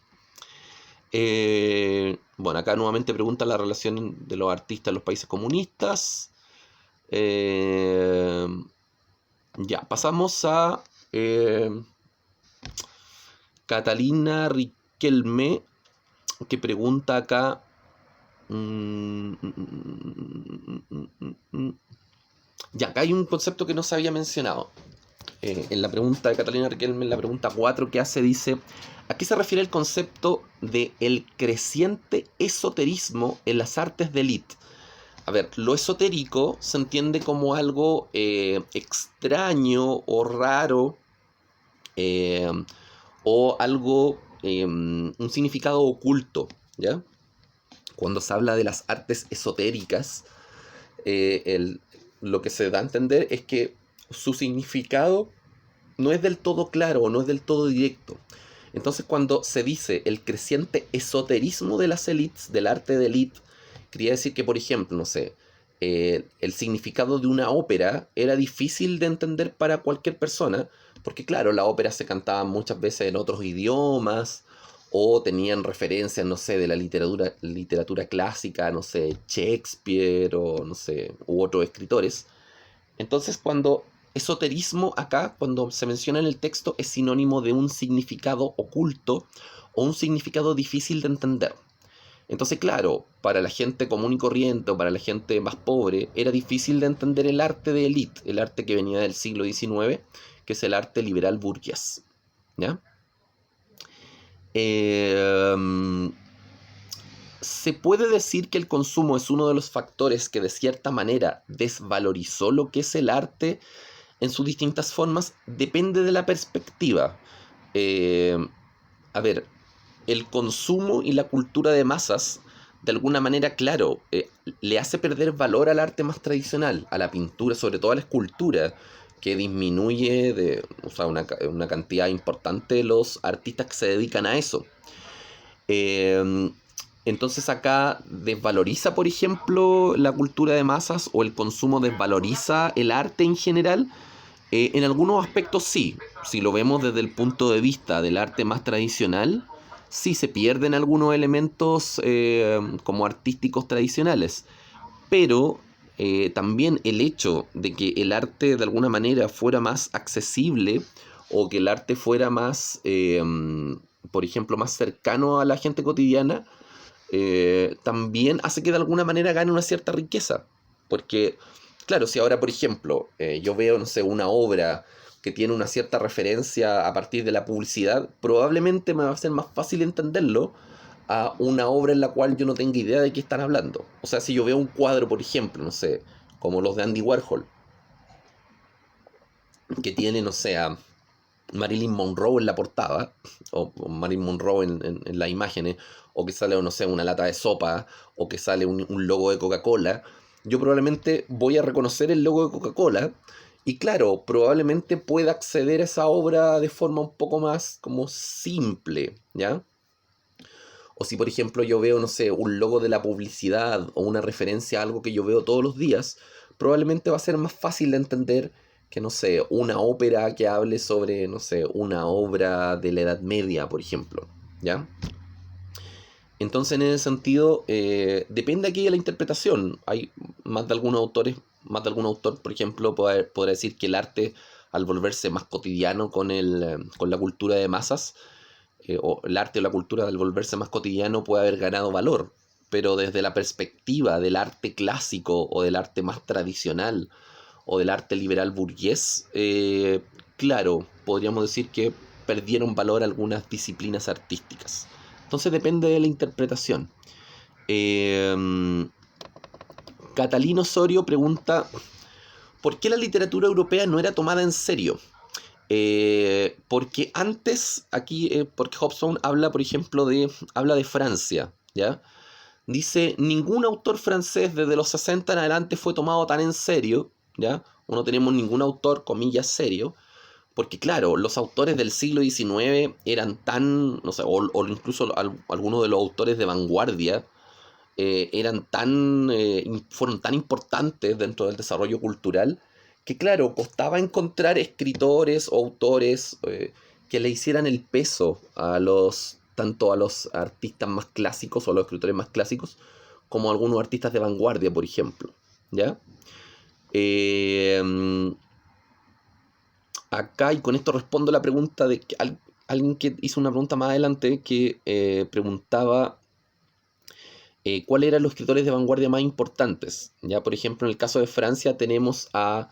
Bueno, acá nuevamente pregunta la relación de los artistas en los países comunistas. Ya, pasamos a Catalina Riquelme, que pregunta acá. Ya, acá hay un concepto que no se había mencionado. En la pregunta de Catalina Riquelme, en la pregunta 4 que hace, dice: ¿a qué se refiere el concepto de el creciente esoterismo en las artes de élite? A ver, lo esotérico se entiende como algo extraño o raro, eh, o algo, un significado oculto, ¿ya? Cuando se habla de las artes esotéricas, lo que se da a entender es que su significado no es del todo claro o no es del todo directo. Entonces, cuando se dice el creciente esoterismo de las élites, del arte de élite, quería decir que, por ejemplo, no sé, el significado de una ópera era difícil de entender para cualquier persona, porque claro, la ópera se cantaba muchas veces en otros idiomas, o tenían referencias, no sé, de la literatura clásica, no sé, Shakespeare, o no sé, u otros escritores. Entonces, cuando esoterismo acá, cuando se menciona en el texto, es sinónimo de un significado oculto o un significado difícil de entender. Entonces, claro, para la gente común y corriente o para la gente más pobre, era difícil de entender el arte de élite, el arte que venía del siglo XIX, que es el arte liberal burgués. ¿Ya? Eh, Se puede decir que el consumo es uno de los factores que de cierta manera desvalorizó lo que es el arte en sus distintas formas, depende de la perspectiva. Eh, a ver, el consumo y la cultura de masas, de alguna manera, claro, le hace perder valor al arte más tradicional, a la pintura, sobre todo a la escultura, que disminuye de, o sea, una cantidad importante de los artistas que se dedican a eso. Eh, entonces acá desvaloriza, por ejemplo, la cultura de masas o el consumo desvaloriza el arte en general. En algunos aspectos sí, si lo vemos desde el punto de vista del arte más tradicional, sí se pierden algunos elementos como artísticos tradicionales, pero también el hecho de que el arte de alguna manera fuera más accesible o que el arte fuera más, por ejemplo, más cercano a la gente cotidiana, también hace que de alguna manera gane una cierta riqueza. Porque, claro, si ahora, por ejemplo, yo veo, no sé, una obra que tiene una cierta referencia a partir de la publicidad, probablemente me va a ser más fácil entenderlo a una obra en la cual yo no tenga idea de qué están hablando. O sea, si yo veo un cuadro, por ejemplo, no sé, como los de Andy Warhol, que tiene, no sé, a Marilyn Monroe en la portada, o Marilyn Monroe en las imágenes, o que sale, no sé, una lata de sopa, o que sale un logo de Coca-Cola, yo probablemente voy a reconocer el logo de Coca-Cola, y claro, probablemente pueda acceder a esa obra de forma un poco más como simple, ¿ya? O si, por ejemplo, yo veo, no sé, un logo de la publicidad o una referencia a algo que yo veo todos los días, probablemente va a ser más fácil de entender que, no sé, una ópera que hable sobre, no sé, una obra de la Edad Media, por ejemplo. ¿Ya? Entonces, en ese sentido, depende aquí de la interpretación. Hay más de algunos autores, más de algún autor, por ejemplo, podrá decir que el arte, al volverse más cotidiano con la cultura de masas, o el arte o la cultura al volverse más cotidiano puede haber ganado valor, pero desde la perspectiva del arte clásico o del arte más tradicional o del arte liberal burgués, claro, podríamos decir que perdieron valor algunas disciplinas artísticas. Entonces depende de la interpretación. Eh, Catalino Osorio pregunta, ¿por qué la literatura europea no era tomada en serio? Porque antes, aquí, porque Hobson habla, por ejemplo, habla de Francia, ¿ya? Dice, ningún autor francés desde los 60 en adelante fue tomado tan en serio, ¿ya? No tenemos ningún autor, comillas, serio, porque claro, los autores del siglo XIX eran tan, no sé, o incluso algunos de los autores de vanguardia, fueron tan importantes dentro del desarrollo cultural que, claro, costaba encontrar escritores o autores que le hicieran el peso tanto a los artistas más clásicos o a los escritores más clásicos, como a algunos artistas de vanguardia, por ejemplo. ¿Ya? Eh, Acá, y con esto respondo la pregunta de que alguien que hizo una pregunta más adelante que preguntaba cuáles eran los escritores de vanguardia más importantes. Ya, por ejemplo, en el caso de Francia tenemos a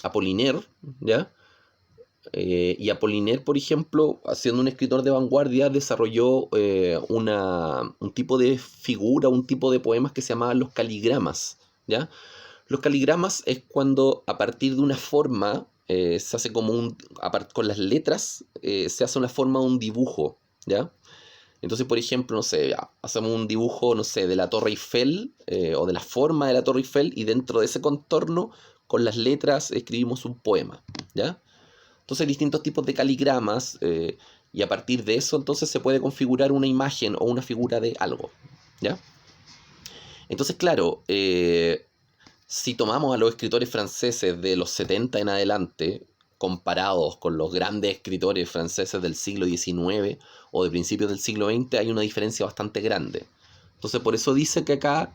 Apollinaire, ¿ya? Y Apollinaire, por ejemplo, siendo un escritor de vanguardia, desarrolló un tipo de figura, un tipo de poemas que se llamaban los caligramas, ¿ya? Los caligramas es cuando a partir de una forma se hace como con las letras se hace una forma de un dibujo, ¿ya? Entonces, por ejemplo, no sé, ya, hacemos un dibujo, no sé, de la Torre Eiffel o de la forma de la Torre Eiffel y dentro de ese contorno, con las letras, escribimos un poema, ¿ya? Entonces hay distintos tipos de caligramas y a partir de eso entonces se puede configurar una imagen o una figura de algo, ¿ya? Entonces, claro, si tomamos a los escritores franceses de los 70 en adelante, comparados con los grandes escritores franceses del siglo XIX o de principios del siglo XX, hay una diferencia bastante grande. Entonces, por eso dice que acá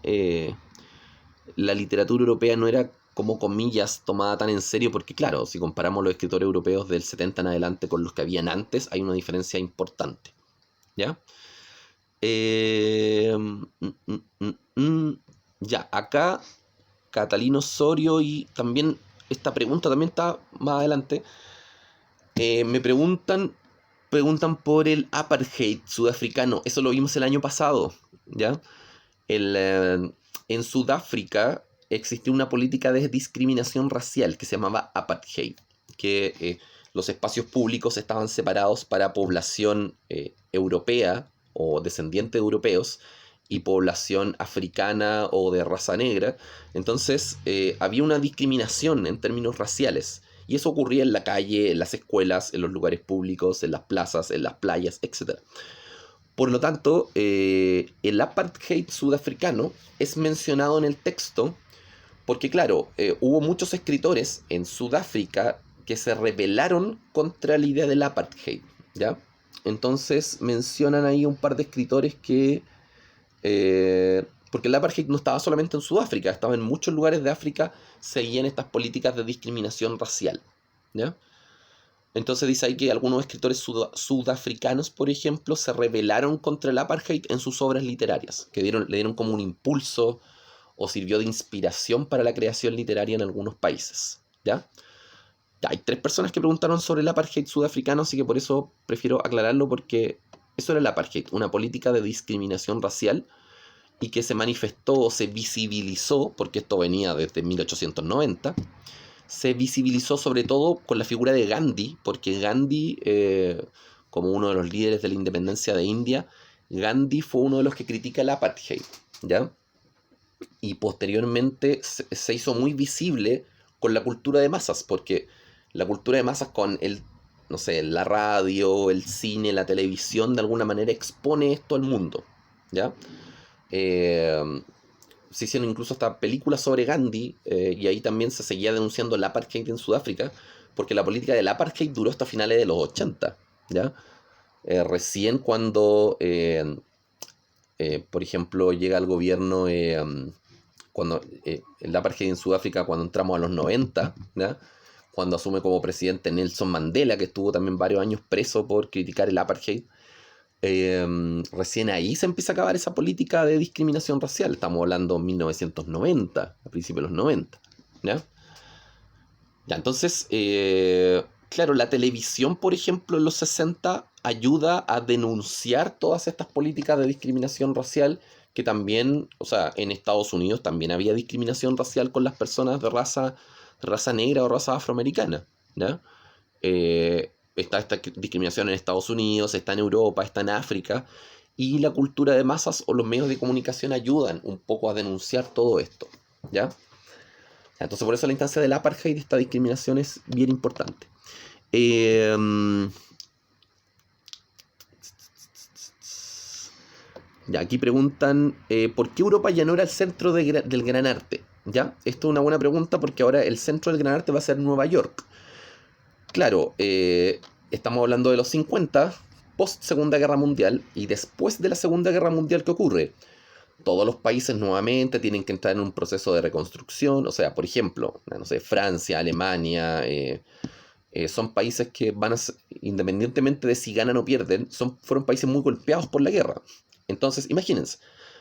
la literatura europea no era, como comillas, tomada tan en serio, porque claro, si comparamos los escritores europeos del 70 en adelante con los que habían antes, hay una diferencia importante. ¿Ya? Eh, mm, mm, mm, mm. Ya, acá Catalino Osorio y también esta pregunta también está más adelante. Me preguntan por el apartheid sudafricano. Eso lo vimos el año pasado, ¿ya? En Sudáfrica existió una política de discriminación racial que se llamaba apartheid, que los espacios públicos estaban separados para población europea o descendiente de europeos y población africana o de raza negra. Entonces había una discriminación en términos raciales. Y eso ocurría en la calle, en las escuelas, en los lugares públicos, en las plazas, en las playas, etc. Por lo tanto, el apartheid sudafricano es mencionado en el texto porque, claro, hubo muchos escritores en Sudáfrica que se rebelaron contra la idea del apartheid, ¿ya? Entonces mencionan ahí un par de escritores que... porque el apartheid no estaba solamente en Sudáfrica, estaba en muchos lugares de África, seguían estas políticas de discriminación racial, ¿ya? Entonces dice ahí que algunos escritores sudafricanos, por ejemplo, se rebelaron contra el apartheid en sus obras literarias, que le dieron como un impulso o sirvió de inspiración para la creación literaria en algunos países. ¿Ya? Ya, hay 3 personas que preguntaron sobre el apartheid sudafricano, así que por eso prefiero aclararlo, porque eso era el apartheid, una política de discriminación racial y que se manifestó o se visibilizó, porque esto venía desde 1890, se visibilizó sobre todo con la figura de Gandhi, porque Gandhi, como uno de los líderes de la independencia de India, Gandhi fue uno de los que critica el apartheid, ¿ya? Y posteriormente se hizo muy visible con la cultura de masas, porque la cultura de masas con el, no sé, la radio, el cine, la televisión, de alguna manera expone esto al mundo, ¿ya? Eh, Se hicieron incluso hasta películas sobre Gandhi, y ahí también se seguía denunciando el apartheid en Sudáfrica, porque la política del apartheid duró hasta finales de los 80, ¿ya? Recién cuando, por ejemplo, llega al gobierno, cuando el apartheid en Sudáfrica, cuando entramos a los 90, ¿ya? Cuando asume como presidente Nelson Mandela, que estuvo también varios años preso por criticar el apartheid. Recién ahí se empieza a acabar esa política de discriminación racial. Estamos hablando de 1990, a principios de los 90. ¿Ya? Ya, entonces, claro, la televisión, por ejemplo, en los 60 ayuda a denunciar todas estas políticas de discriminación racial que también, o sea, en Estados Unidos también había discriminación racial con las personas de raza negra o raza afroamericana, ¿ya? Está esta discriminación en Estados Unidos, está en Europa, está en África, y la cultura de masas o los medios de comunicación ayudan un poco a denunciar todo esto, ¿ya? Entonces por eso la instancia del apartheid, esta discriminación es bien importante. Eh, ya, aquí preguntan, ¿por qué Europa ya no era el centro del gran arte? ¿Ya? Esto es una buena pregunta porque ahora el centro del gran arte va a ser Nueva York. Claro, estamos hablando de los 50, post Segunda Guerra Mundial, y después de la Segunda Guerra Mundial, ¿qué ocurre? Todos los países nuevamente tienen que entrar en un proceso de reconstrucción. O sea, por ejemplo, no sé, Francia, Alemania, son países que van a, independientemente de si ganan o pierden, fueron países muy golpeados por la guerra. Entonces, imagínense,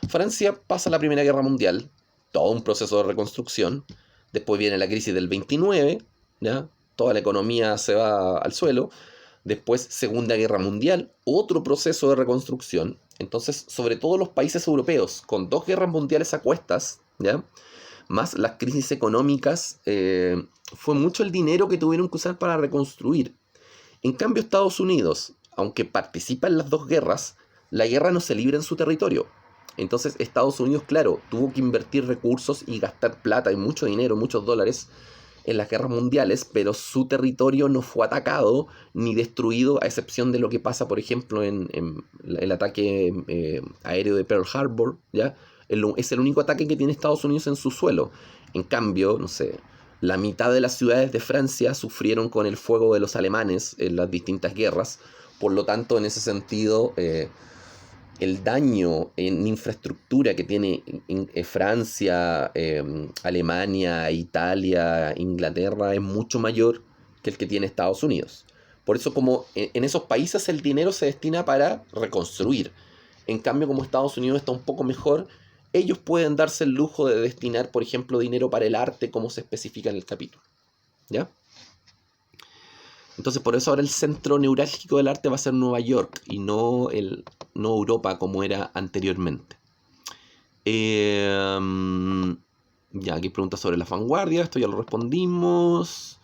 Francia pasa la Primera Guerra Mundial, todo un proceso de reconstrucción, después viene la crisis del 29, ¿ya? Toda la economía se va al suelo, después Segunda Guerra Mundial, otro proceso de reconstrucción. Entonces, sobre todo los países europeos, con 2 guerras mundiales a cuestas, ¿ya? Más las crisis económicas, fue mucho el dinero que tuvieron que usar para reconstruir. En cambio, Estados Unidos, aunque participa en las 2 guerras, la guerra no se libra en su territorio. Entonces, Estados Unidos, claro, tuvo que invertir recursos y gastar plata y mucho dinero, muchos dólares, en las guerras mundiales, pero su territorio no fue atacado ni destruido, a excepción de lo que pasa, por ejemplo, en el ataque aéreo de Pearl Harbor, ¿ya? Es el único ataque que tiene Estados Unidos en su suelo. En cambio, no sé, la mitad de las ciudades de Francia sufrieron con el fuego de los alemanes en las distintas guerras. Por lo tanto, en ese sentido, el daño en infraestructura que tiene Francia, Alemania, Italia, Inglaterra es mucho mayor que el que tiene Estados Unidos. Por eso, como en esos países el dinero se destina para reconstruir. En cambio, como Estados Unidos está un poco mejor, ellos pueden darse el lujo de destinar, por ejemplo, dinero para el arte, como se especifica en el capítulo. ¿Ya? Entonces, por eso ahora el centro neurálgico del arte va a ser Nueva York y no Europa como era anteriormente. Ya, aquí preguntas sobre las vanguardias, esto ya lo respondimos.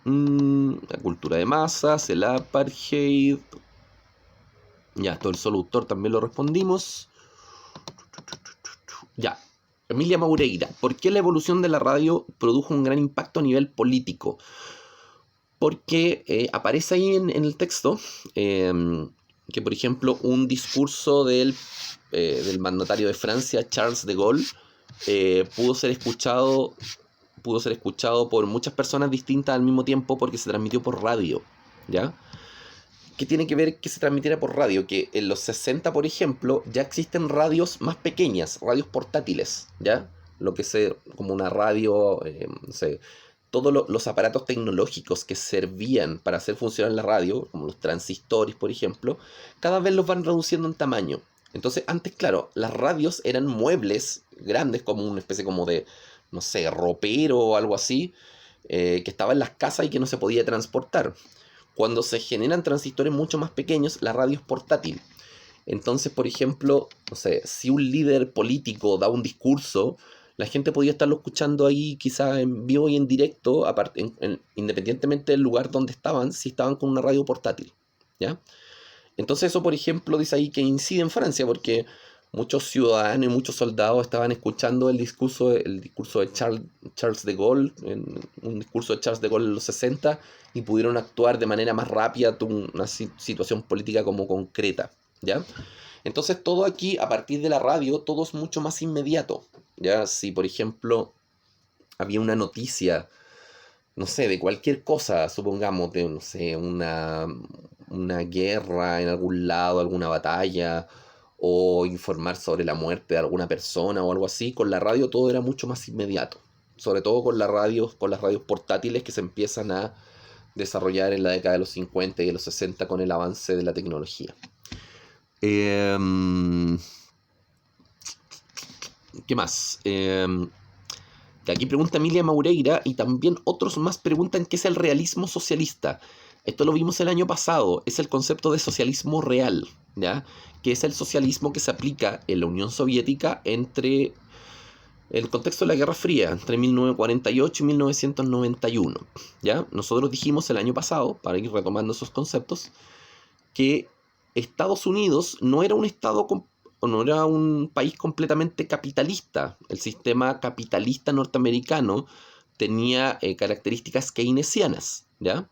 La cultura de masas, el apartheid. Ya, esto el solo autor también lo respondimos. Ya, Emilia Moureira, ¿por qué la evolución de la radio produjo un gran impacto a nivel político? Porque aparece ahí en el texto que, por ejemplo, un discurso del mandatario de Francia, Charles de Gaulle, pudo ser escuchado por muchas personas distintas al mismo tiempo porque se transmitió por radio, ¿ya? ¿Qué tiene que ver que se transmitiera por radio? Que en los 60, por ejemplo, ya existen radios más pequeñas, radios portátiles, ¿ya? Lo que es como una radio, no sé, todos los aparatos tecnológicos que servían para hacer funcionar la radio, como los transistores, por ejemplo, cada vez los van reduciendo en tamaño. Entonces, antes, claro, las radios eran muebles grandes, como una especie como de, no sé, ropero o algo así, que estaba en las casas y que no se podía transportar. Cuando se generan transistores mucho más pequeños, la radio es portátil. Entonces, por ejemplo, no sé, si un líder político da un discurso, la gente podía estarlo escuchando ahí quizá en vivo y en directo, independientemente del lugar donde estaban, si estaban con una radio portátil, ¿ya? Entonces eso, por ejemplo, dice ahí que incide en Francia, porque muchos ciudadanos y muchos soldados estaban escuchando el discurso de Charles de Gaulle, un discurso de Charles de Gaulle en los 60, y pudieron actuar de manera más rápida una situación política como concreta, ¿ya? Entonces todo aquí, a partir de la radio, todo es mucho más inmediato, ¿ya? Si, por ejemplo, había una noticia, no sé, de cualquier cosa, supongamos, de, no sé, una guerra en algún lado, alguna batalla, o informar sobre la muerte de alguna persona o algo así, con la radio todo era mucho más inmediato. Sobre todo con las radios portátiles que se empiezan a desarrollar en la década de los 50 y de los 60 con el avance de la tecnología. ¿Qué más? Que aquí pregunta Emilia Moureira y también otros más preguntan qué es el realismo socialista. Esto lo vimos el año pasado, es el concepto de socialismo real, ¿ya? Que es el socialismo que se aplica en la Unión Soviética entre el contexto de la Guerra Fría, entre 1948 y 1991, ¿ya? Nosotros dijimos el año pasado, para ir retomando esos conceptos, que Estados Unidos no era un estado no era un país completamente capitalista. El sistema capitalista norteamericano tenía características keynesianas, ¿ya?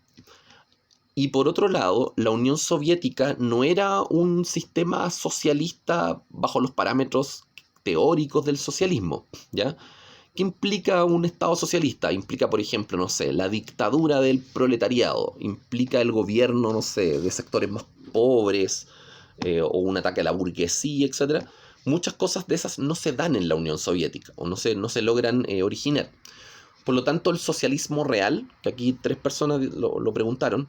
Y por otro lado, la Unión Soviética no era un sistema socialista bajo los parámetros teóricos del socialismo, ¿ya? ¿Qué implica un Estado socialista? Implica, por ejemplo, no sé, la dictadura del proletariado, implica el gobierno, no sé, de sectores más pobres, o un ataque a la burguesía, etc. Muchas cosas de esas no se dan en la Unión Soviética, o no se logran originar. Por lo tanto, el socialismo real, que aquí 3 personas lo preguntaron,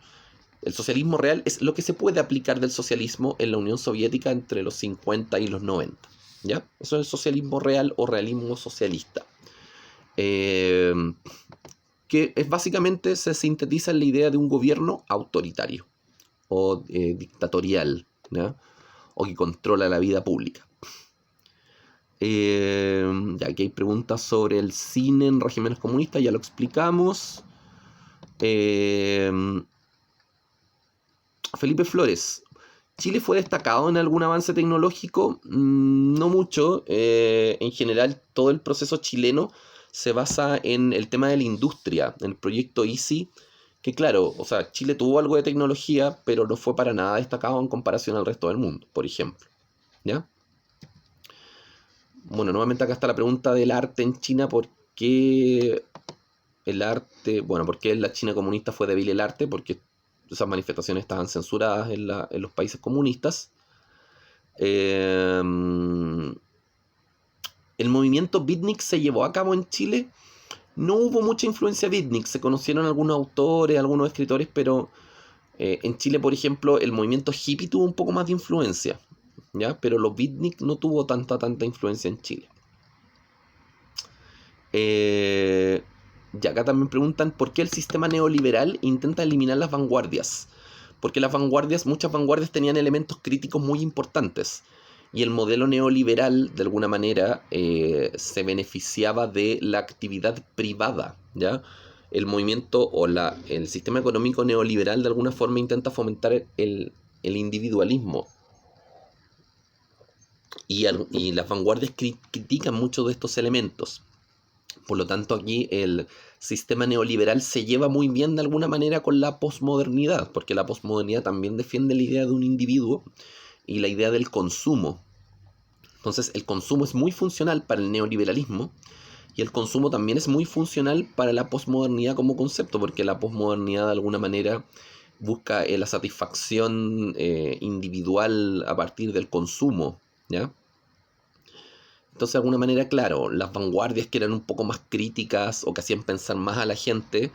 el socialismo real es lo que se puede aplicar del socialismo en la Unión Soviética entre los 50 y los 90. ¿Ya? Eso es el socialismo real o realismo socialista. Que es básicamente se sintetiza en la idea de un gobierno autoritario o dictatorial, ¿ya? O que controla la vida pública. Ya aquí hay preguntas sobre el cine en regímenes comunistas, ya lo explicamos. Felipe Flores, ¿Chile fue destacado en algún avance tecnológico? No mucho. En general, todo el proceso chileno se basa en el tema de la industria, en el proyecto EASY, que claro, o sea, Chile tuvo algo de tecnología, pero no fue para nada destacado en comparación al resto del mundo, por ejemplo. ¿Ya? Bueno, nuevamente acá está la pregunta del arte en China, ¿por qué el arte, bueno, por qué en la China comunista fue débil el arte? Porque esas manifestaciones estaban censuradas en los países comunistas. Eh, el movimiento beatnik se llevó a cabo en Chile. No hubo mucha influencia beatnik, se conocieron algunos autores, algunos escritores, pero en Chile, por ejemplo, el movimiento hippie tuvo un poco más de influencia, ¿ya? Pero los beatnik no tuvo tanta influencia en Chile. Y acá también preguntan por qué el sistema neoliberal intenta eliminar las vanguardias. Porque muchas vanguardias tenían elementos críticos muy importantes. Y el modelo neoliberal, de alguna manera, se beneficiaba de la actividad privada, ¿ya? El movimiento o el sistema económico neoliberal, de alguna forma, intenta fomentar el individualismo. Y las vanguardias critican muchos de estos elementos. Por lo tanto, aquí el sistema neoliberal se lleva muy bien de alguna manera con la posmodernidad, porque la posmodernidad también defiende la idea de un individuo y la idea del consumo. Entonces, el consumo es muy funcional para el neoliberalismo y el consumo también es muy funcional para la posmodernidad como concepto, porque la posmodernidad de alguna manera busca la satisfacción individual a partir del consumo, ¿ya? Entonces, de alguna manera, claro, las vanguardias que eran un poco más críticas o que hacían pensar más a la gente,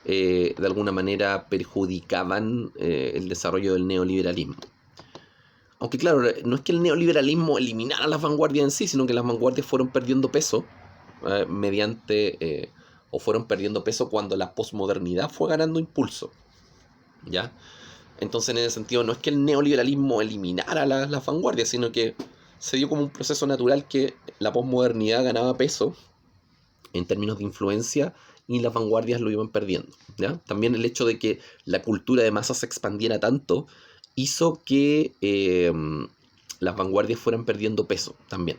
de alguna manera perjudicaban el desarrollo del neoliberalismo. Aunque claro, no es que el neoliberalismo eliminara las vanguardias en sí, sino que las vanguardias fueron perdiendo peso o fueron perdiendo peso cuando la posmodernidad fue ganando impulso, ¿ya? Entonces, en ese sentido, no es que el neoliberalismo eliminara las vanguardias, sino que se dio como un proceso natural que la posmodernidad ganaba peso en términos de influencia y las vanguardias lo iban perdiendo, ¿ya? También el hecho de que la cultura de masa se expandiera tanto hizo que las vanguardias fueran perdiendo peso también.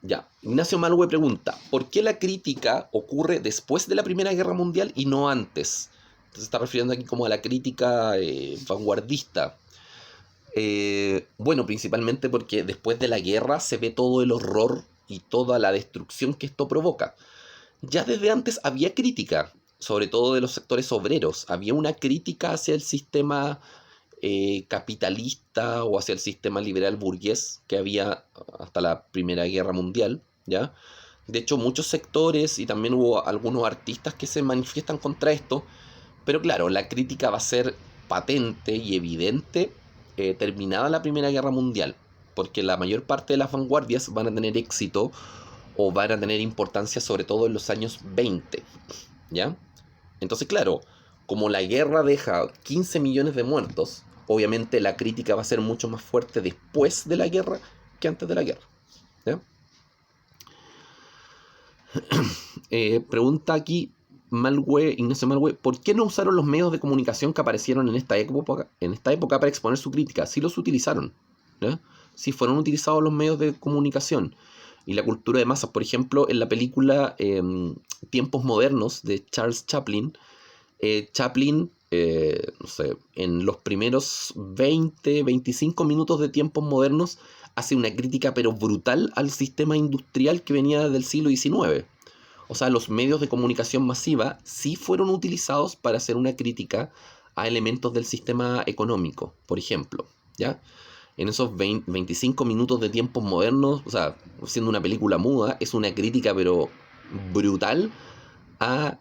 Ya, Ignacio Malwe pregunta, ¿por qué la crítica ocurre después de la Primera Guerra Mundial y no antes? Entonces se está refiriendo aquí como a la crítica vanguardista. Bueno, principalmente porque después de la guerra se ve todo el horror y toda la destrucción que esto provoca. Ya desde antes había crítica, sobre todo de los sectores obreros. Había una crítica hacia el sistema capitalista o hacia el sistema liberal burgués que había hasta la Primera Guerra Mundial, ¿ya? De hecho, muchos sectores y también hubo algunos artistas que se manifiestan contra esto, pero claro, la crítica va a ser patente y evidente terminada la Primera Guerra Mundial, porque la mayor parte de las vanguardias van a tener éxito o van a tener importancia sobre todo en los años 20, ¿ya? Entonces, claro, como la guerra deja 15 millones de muertos, obviamente la crítica va a ser mucho más fuerte después de la guerra que antes de la guerra, ¿ya? Pregunta aquí Ignacio Malwe, ¿por qué no usaron los medios de comunicación que aparecieron en esta época para exponer su crítica? Sí los utilizaron, ¿ya? Sí fueron utilizados los medios de comunicación. Y la cultura de masas, por ejemplo, en la película Tiempos Modernos de Charles Chaplin, Chaplin, no sé, en los primeros 20-25 minutos de Tiempos Modernos hace una crítica pero brutal al sistema industrial que venía del siglo XIX. O sea, los medios de comunicación masiva sí fueron utilizados para hacer una crítica a elementos del sistema económico, por ejemplo, ¿ya? En esos 25 minutos de Tiempos Modernos, o sea, siendo una película muda, es una crítica pero brutal a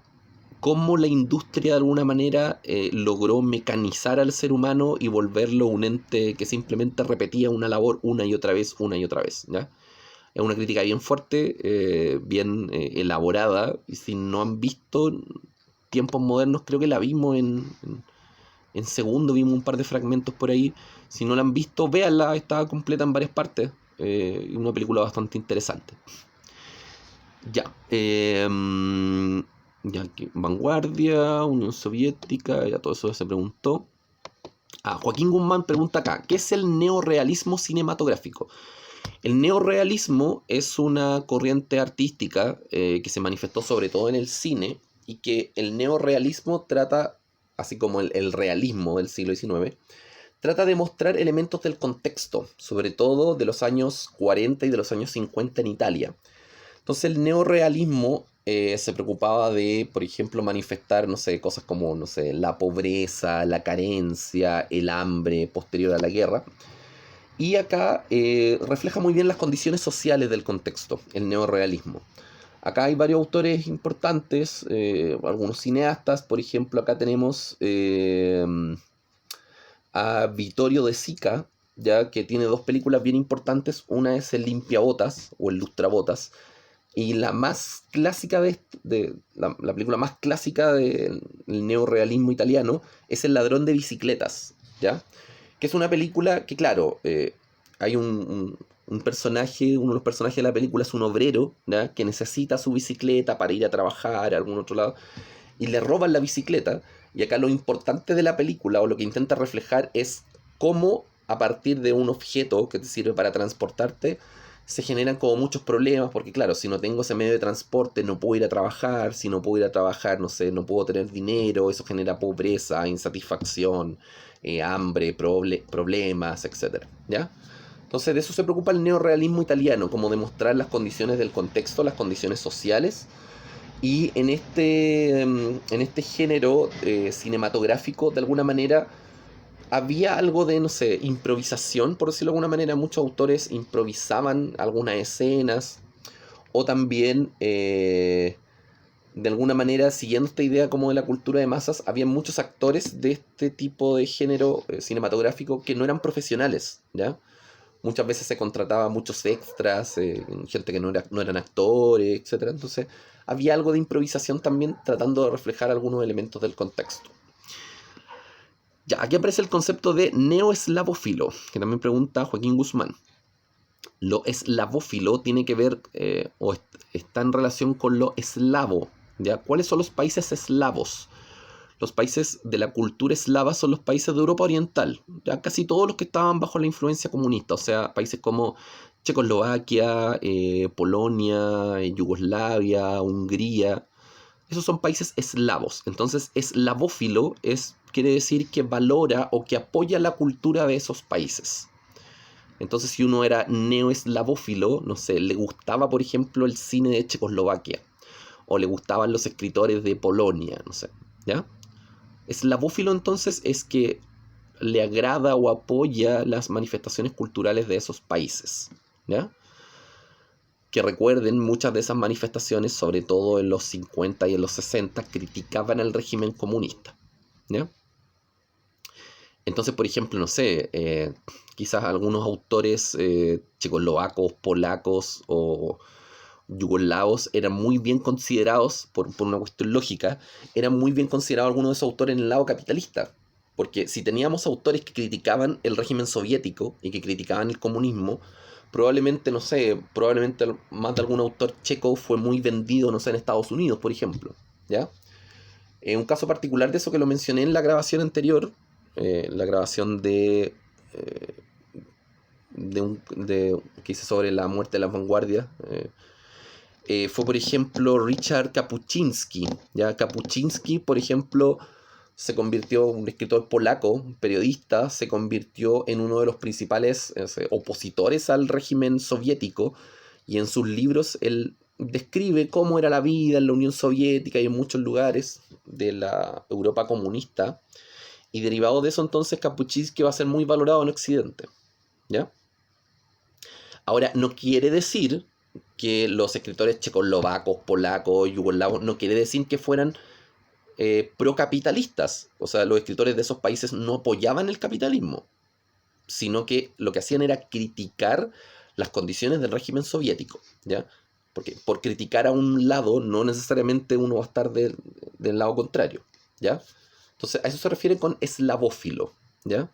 cómo la industria de alguna manera logró mecanizar al ser humano y volverlo un ente que simplemente repetía una labor una y otra vez, ¿ya? Es una crítica bien fuerte, bien elaborada, y si no han visto Tiempos Modernos, creo que la vimos en segundo, vimos un par de fragmentos por ahí. Si no la han visto, véanla, está completa en varias partes, una película bastante interesante. Ya, ya aquí, Vanguardia, Unión Soviética, ya todo eso se preguntó. Joaquín Guzmán pregunta acá, ¿qué es el neorrealismo cinematográfico? El neorrealismo es una corriente artística que se manifestó sobre todo en el cine y que el neorrealismo trata, así como el realismo del siglo XIX, trata de mostrar elementos del contexto, sobre todo de los años 40 y de los años 50 en Italia. Entonces el neorrealismo se preocupaba de, por ejemplo, manifestar, no sé, cosas como, no sé, la pobreza, la carencia, el hambre posterior a la guerra. Y acá refleja muy bien las condiciones sociales del contexto, el neorrealismo. Acá hay varios autores importantes, algunos cineastas, por ejemplo, acá tenemos a Vittorio De Sica, ya que tiene dos películas bien importantes. Una es el Limpiabotas o el Lustrabotas, y la más clásica la película más clásica del neorrealismo italiano es El ladrón de bicicletas, ¿ya? Que es una película que, claro, hay un personaje, uno de los personajes de la película es un obrero, ¿ya? Que necesita su bicicleta para ir a trabajar a algún otro lado, y le roban la bicicleta, y acá lo importante de la película, o lo que intenta reflejar, es cómo a partir de un objeto que te sirve para transportarte, se generan como muchos problemas, porque claro, si no tengo ese medio de transporte no puedo ir a trabajar, si no puedo ir a trabajar, no sé, no puedo tener dinero, eso genera pobreza, insatisfacción, hambre, problemas, etcétera, ¿ya? Entonces de eso se preocupa el neorrealismo italiano, como demostrar las condiciones del contexto, las condiciones sociales, y en este género cinematográfico, de alguna manera, había algo de, no sé, improvisación, por decirlo de alguna manera. Muchos autores improvisaban algunas escenas, o también, de alguna manera, siguiendo esta idea como de la cultura de masas, había muchos actores de este tipo de género cinematográfico que no eran profesionales, ¿ya? Muchas veces se contrataba muchos extras, gente que no eran actores, etcétera. Entonces, había algo de improvisación también, tratando de reflejar algunos elementos del contexto. Ya, aquí aparece el concepto de neoeslavófilo, que también pregunta Joaquín Guzmán. Lo eslavófilo tiene que ver, está en relación con lo eslavo, ¿ya? ¿Cuáles son los países eslavos? Los países de la cultura eslava son los países de Europa Oriental, ya casi todos los que estaban bajo la influencia comunista, o sea, países como Checoslovaquia, Polonia, Yugoslavia, Hungría. Esos son países eslavos. Entonces, eslavófilo quiere decir que valora o que apoya la cultura de esos países. Entonces, si uno era neoeslavófilo, no sé, le gustaba, por ejemplo, el cine de Checoslovaquia, o le gustaban los escritores de Polonia, no sé, ¿ya? Eslavófilo, entonces, es que le agrada o apoya las manifestaciones culturales de esos países, ¿ya? Que recuerden, muchas de esas manifestaciones, sobre todo en los 50 y en los 60, criticaban al régimen comunista, ¿ya? Entonces, por ejemplo, no sé, quizás algunos autores checoslovacos, polacos o yugoslavos eran muy bien considerados, por una cuestión lógica, eran muy bien considerados algunos de esos autores en el lado capitalista. Porque si teníamos autores que criticaban el régimen soviético y que criticaban el comunismo, probablemente, no sé, probablemente más de algún autor checo fue muy vendido, no sé, en Estados Unidos, por ejemplo, ¿ya? Un caso particular de eso que lo mencioné en la grabación anterior, la grabación eh, que hice sobre la muerte de las vanguardias, fue, por ejemplo, Richard Kapuczynski. ¿Ya? Kapuczynski, por ejemplo, se convirtió, un escritor polaco, un periodista, se convirtió en uno de los principales opositores al régimen soviético, y en sus libros él describe cómo era la vida en la Unión Soviética y en muchos lugares de la Europa comunista, y derivado de eso entonces Kapuczynski va a ser muy valorado en Occidente, ¿ya? Ahora, no quiere decir que los escritores checoslovacos, polacos, yugoslavos, no quiere decir que fueran procapitalistas. O sea, los escritores de esos países no apoyaban el capitalismo, sino que lo que hacían era criticar las condiciones del régimen soviético, ¿ya? Porque por criticar a un lado no necesariamente uno va a estar del lado contrario, ¿ya? Entonces, a eso se refiere con eslavófilo, ¿ya?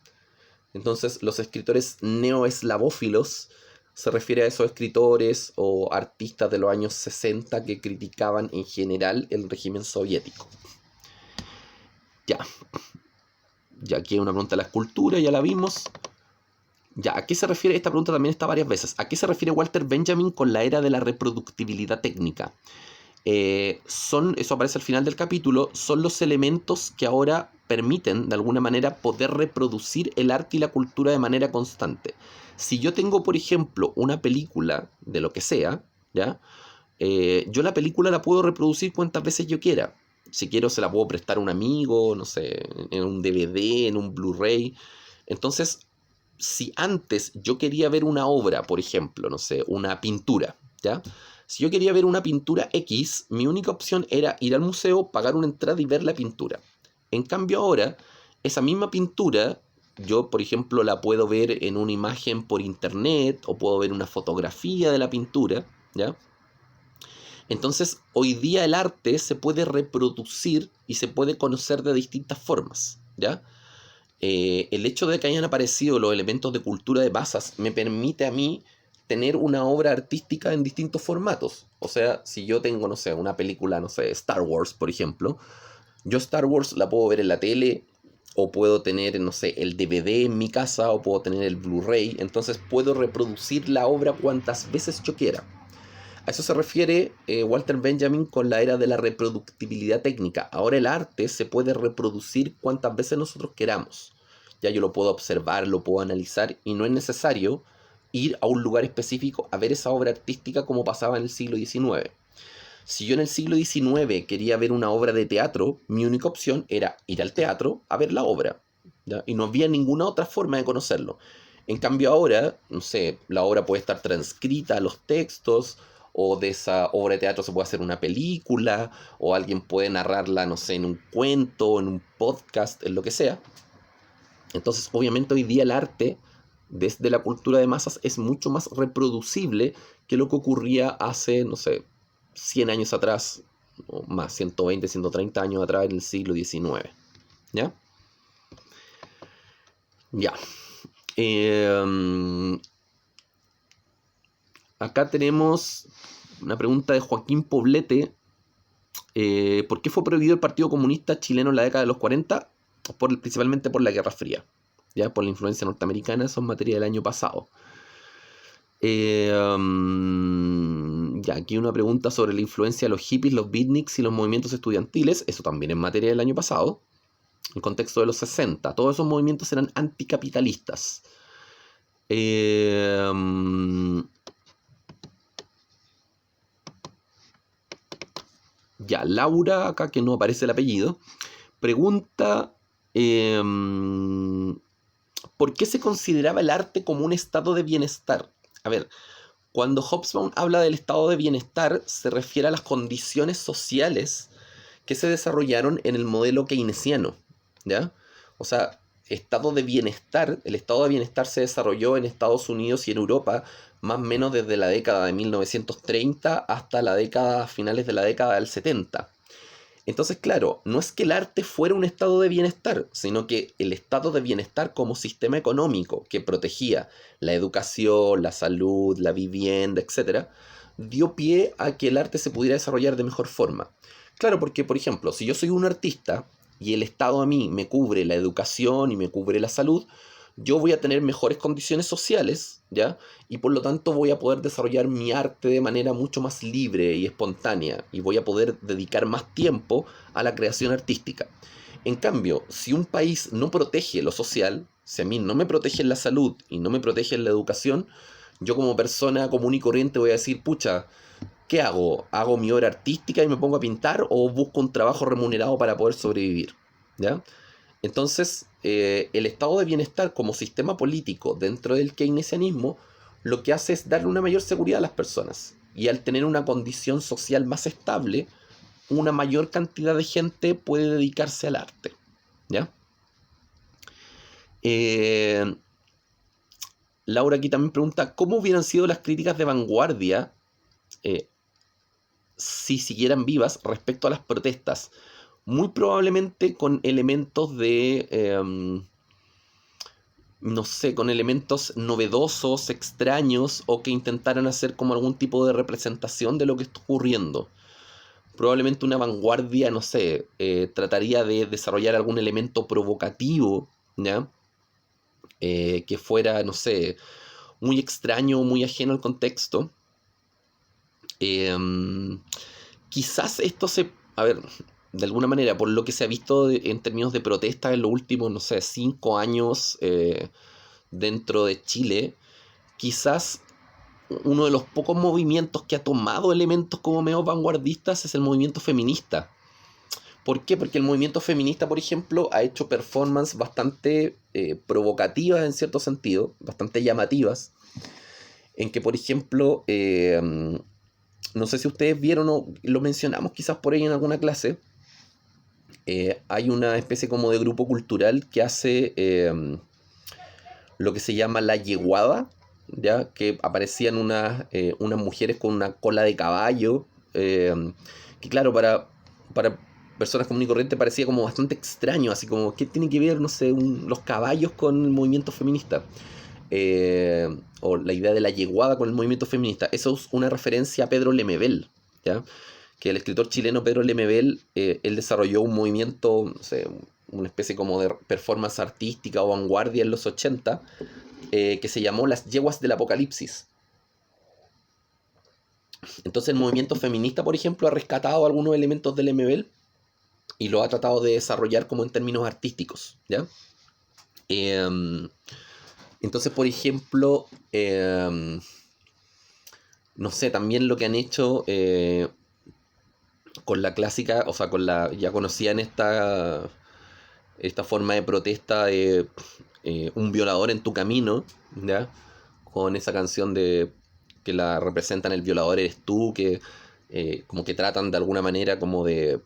Entonces, los escritores neoeslavófilos se refiere a esos escritores o artistas de los años 60 que criticaban en general el régimen soviético. Ya. Ya aquí hay una pregunta de la escultura, ya la vimos. Ya, ¿a qué se refiere? Esta pregunta también está varias veces. ¿A qué se refiere Walter Benjamin con la era de la reproductibilidad técnica? eso aparece al final del capítulo, son los elementos que ahora permiten, de alguna manera, poder reproducir el arte y la cultura de manera constante. Si yo tengo, por ejemplo, una película de lo que sea, ¿ya? Yo la película la puedo reproducir cuantas veces yo quiera. Si quiero se la puedo prestar a un amigo, no sé, en un DVD, en un Blu-ray. Entonces, si antes yo quería ver una obra, por ejemplo, no sé, una pintura, ¿ya? Si yo quería ver una pintura X, mi única opción era ir al museo, pagar una entrada y ver la pintura. En cambio ahora, esa misma pintura, yo, por ejemplo, la puedo ver en una imagen por internet o puedo ver una fotografía de la pintura, ¿ya? Entonces, hoy día el arte se puede reproducir y se puede conocer de distintas formas, ¿ya? El hecho de que hayan aparecido los elementos de cultura de masas me permite a mí tener una obra artística en distintos formatos. O sea, si yo tengo, no sé, una película, no sé, Star Wars, por ejemplo, yo Star Wars la puedo ver en la tele, o puedo tener, no sé, el DVD en mi casa, o puedo tener el Blu-ray, entonces puedo reproducir la obra cuantas veces yo quiera. A eso se refiere Walter Benjamin con la era de la reproductibilidad técnica. Ahora el arte se puede reproducir cuantas veces nosotros queramos. Ya yo lo puedo observar, lo puedo analizar y no es necesario ir a un lugar específico a ver esa obra artística como pasaba en el siglo XIX. Si yo en el siglo XIX quería ver una obra de teatro, mi única opción era ir al teatro a ver la obra, ¿ya? Y no había ninguna otra forma de conocerlo. En cambio ahora, no sé, la obra puede estar transcrita a los textos, o de esa obra de teatro se puede hacer una película, o alguien puede narrarla, no sé, en un cuento, en un podcast, en lo que sea. Entonces, obviamente hoy día el arte, desde la cultura de masas, es mucho más reproducible que lo que ocurría hace, no sé, 100 años atrás, o más, 120, 130 años atrás en el siglo XIX. ¿Ya? Ya. Eh, Acá tenemos una pregunta de Joaquín Poblete. ¿Por qué fue prohibido el Partido Comunista chileno en la década de los 40? Principalmente por la Guerra Fría, ya por la influencia norteamericana, eso es materia del año pasado. Ya, aquí una pregunta sobre la influencia de los hippies, los beatniks y los movimientos estudiantiles, eso también es materia del año pasado, en contexto de los 60. Todos esos movimientos eran anticapitalistas. Ya, Laura, acá que no aparece el apellido, pregunta ¿por qué se consideraba el arte como un estado de bienestar? A ver, cuando Hobsbawm habla del estado de bienestar, se refiere a las condiciones sociales que se desarrollaron en el modelo keynesiano, ¿ya? O sea, el estado de bienestar se desarrolló en Estados Unidos y en Europa más o menos desde la década de 1930 hasta finales de la década del 70. Entonces, claro, no es que el arte fuera un estado de bienestar, sino que el estado de bienestar como sistema económico que protegía la educación, la salud, la vivienda, etcétera, dio pie a que el arte se pudiera desarrollar de mejor forma. Claro, porque, por ejemplo, si yo soy un artista y el Estado a mí me cubre la educación y me cubre la salud, yo voy a tener mejores condiciones sociales, ¿ya? Y por lo tanto voy a poder desarrollar mi arte de manera mucho más libre y espontánea y voy a poder dedicar más tiempo a la creación artística. En cambio, si un país no protege lo social, si a mí no me protege la salud y no me protege la educación, yo como persona común y corriente voy a decir, pucha, ¿qué hago? ¿Hago mi obra artística y me pongo a pintar o busco un trabajo remunerado para poder sobrevivir? ¿Ya? Entonces, el estado de bienestar como sistema político dentro del keynesianismo lo que hace es darle una mayor seguridad a las personas. Y al tener una condición social más estable, una mayor cantidad de gente puede dedicarse al arte. ¿Ya? Eh, Laura aquí también pregunta, ¿cómo hubieran sido las críticas de vanguardia eh, si siguieran vivas respecto a las protestas? Muy probablemente con elementos de no sé, con elementos novedosos, extraños, o que intentaran hacer como algún tipo de representación de lo que está ocurriendo. Probablemente una vanguardia, no sé, trataría de desarrollar algún elemento provocativo, ¿ya? Que fuera, no sé, muy extraño, muy ajeno al contexto. Eh, Quizás esto a ver, de alguna manera, por lo que se ha visto en términos de protesta en los últimos, no sé, 5 años dentro de Chile, quizás uno de los pocos movimientos que ha tomado elementos como medio vanguardistas es el movimiento feminista. ¿Por qué? Porque el movimiento feminista, por ejemplo, ha hecho performances bastante provocativas en cierto sentido, bastante llamativas, en que, por ejemplo, no sé si ustedes vieron o lo mencionamos quizás por ahí en alguna clase, hay una especie como de grupo cultural que hace lo que se llama la yeguada, ¿ya? Que aparecían unas mujeres con una cola de caballo, que claro, para personas comunes y corrientes parecía como bastante extraño, así como, ¿qué tiene que ver, no sé, los caballos con el movimiento feminista? O la idea de la yeguada con el movimiento feminista. Eso es una referencia a Pedro Lemebel, ¿ya? Que el escritor chileno Pedro Lemebel, él desarrolló un movimiento, no sé, una especie como de performance artística o vanguardia en los 80, que se llamó Las Yeguas del Apocalipsis. Entonces el movimiento feminista, por ejemplo, ha rescatado algunos elementos del Lemebel y lo ha tratado de desarrollar como en términos artísticos, ¿ya? Entonces, por ejemplo, no sé, también lo que han hecho con la clásica, o sea, ya conocían esta forma de protesta de un violador en tu camino, ¿ya? Con esa canción de que la representan el violador eres tú, que como que tratan de alguna manera como de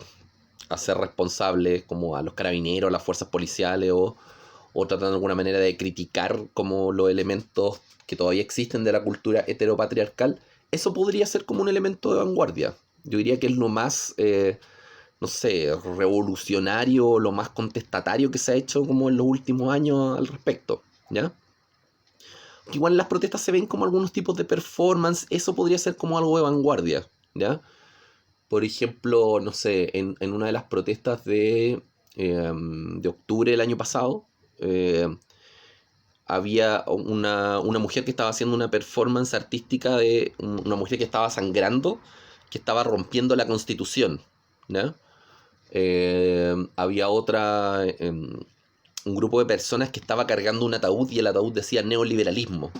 hacer responsables como a los carabineros, a las fuerzas policiales o tratan de alguna manera de criticar como los elementos que todavía existen de la cultura heteropatriarcal. Eso podría ser como un elemento de vanguardia. Yo diría que es lo más no sé, revolucionario, lo más contestatario que se ha hecho como en los últimos años al respecto, ¿ya? Igual las protestas se ven como algunos tipos de performance, eso podría ser como algo de vanguardia, ¿ya? Por ejemplo, no sé, en una de las protestas de octubre del año pasado, había una mujer que estaba haciendo una performance artística de una mujer que estaba sangrando, que estaba rompiendo la Constitución, ¿ya? Había un grupo de personas que estaba cargando un ataúd y el ataúd decía neoliberalismo.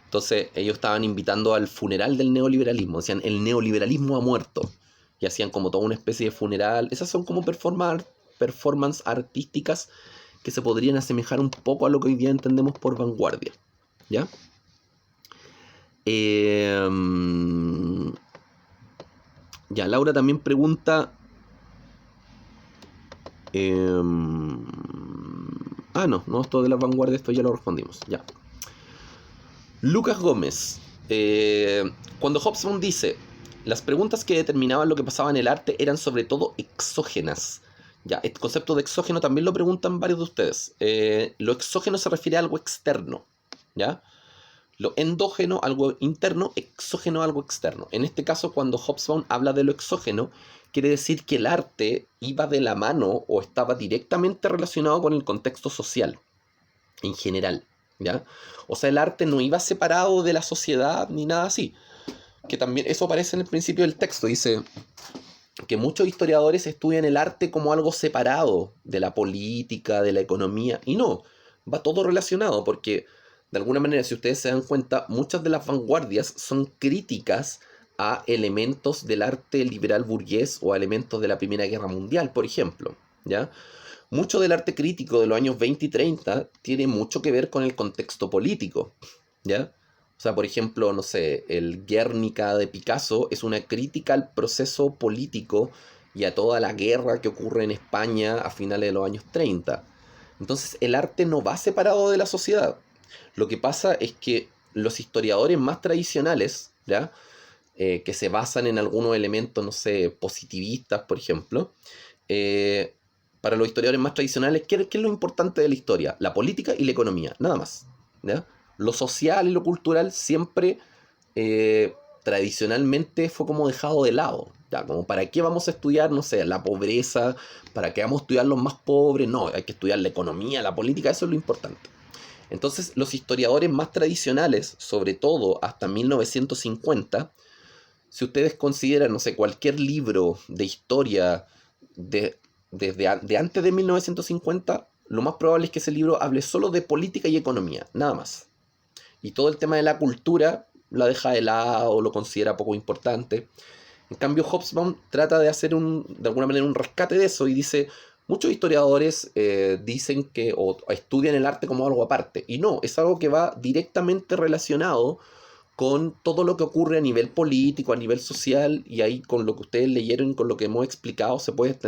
Entonces ellos estaban invitando al funeral del neoliberalismo, decían el neoliberalismo ha muerto. Y hacían como toda una especie de funeral. Esas son como performance artísticas que se podrían asemejar un poco a lo que hoy día entendemos por vanguardia, ¿ya? Ya, Laura también pregunta. No, esto de las vanguardias, esto ya lo respondimos. Ya. Lucas Gómez. Cuando Hobsbawm dice, las preguntas que determinaban lo que pasaba en el arte eran sobre todo exógenas. Ya, el concepto de exógeno también lo preguntan varios de ustedes. Lo exógeno se refiere a algo externo. ¿Ya? Lo endógeno, algo interno, exógeno, algo externo. En este caso, cuando Hobsbawm habla de lo exógeno, quiere decir que el arte iba de la mano o estaba directamente relacionado con el contexto social, en general, ¿ya? O sea, el arte no iba separado de la sociedad ni nada así. Que también eso aparece en el principio del texto. Dice que muchos historiadores estudian el arte como algo separado de la política, de la economía, y no, va todo relacionado, porque de alguna manera, si ustedes se dan cuenta, muchas de las vanguardias son críticas a elementos del arte liberal burgués o a elementos de la Primera Guerra Mundial, por ejemplo, ¿ya? Mucho del arte crítico de los años 20 y 30 tiene mucho que ver con el contexto político, ¿ya? O sea, por ejemplo, no sé, el Guernica de Picasso es una crítica al proceso político y a toda la guerra que ocurre en España a finales de los años 30. Entonces, el arte no va separado de la sociedad. Lo que pasa es que los historiadores más tradicionales, ¿ya? Que se basan en algunos elementos, no sé, positivistas, por ejemplo, para los historiadores más tradicionales, ¿qué es lo importante de la historia? La política y la economía, nada más, ¿ya? Lo social y lo cultural siempre tradicionalmente fue como dejado de lado, ¿ya? Como para qué vamos a estudiar, no sé, la pobreza, para qué vamos a estudiar los más pobres, no, hay que estudiar la economía, la política, eso es lo importante. Entonces los historiadores más tradicionales, sobre todo hasta 1950, si ustedes consideran, no sé, cualquier libro de historia de antes de 1950, lo más probable es que ese libro hable solo de política y economía, nada más. Y todo el tema de la cultura la deja de lado o lo considera poco importante. En cambio, Hobsbawm trata de hacer de alguna manera un rescate de eso y dice, muchos historiadores dicen que o estudian el arte como algo aparte. Y no, es algo que va directamente relacionado con todo lo que ocurre a nivel político, a nivel social, y ahí con lo que ustedes leyeron y con lo que hemos explicado se puede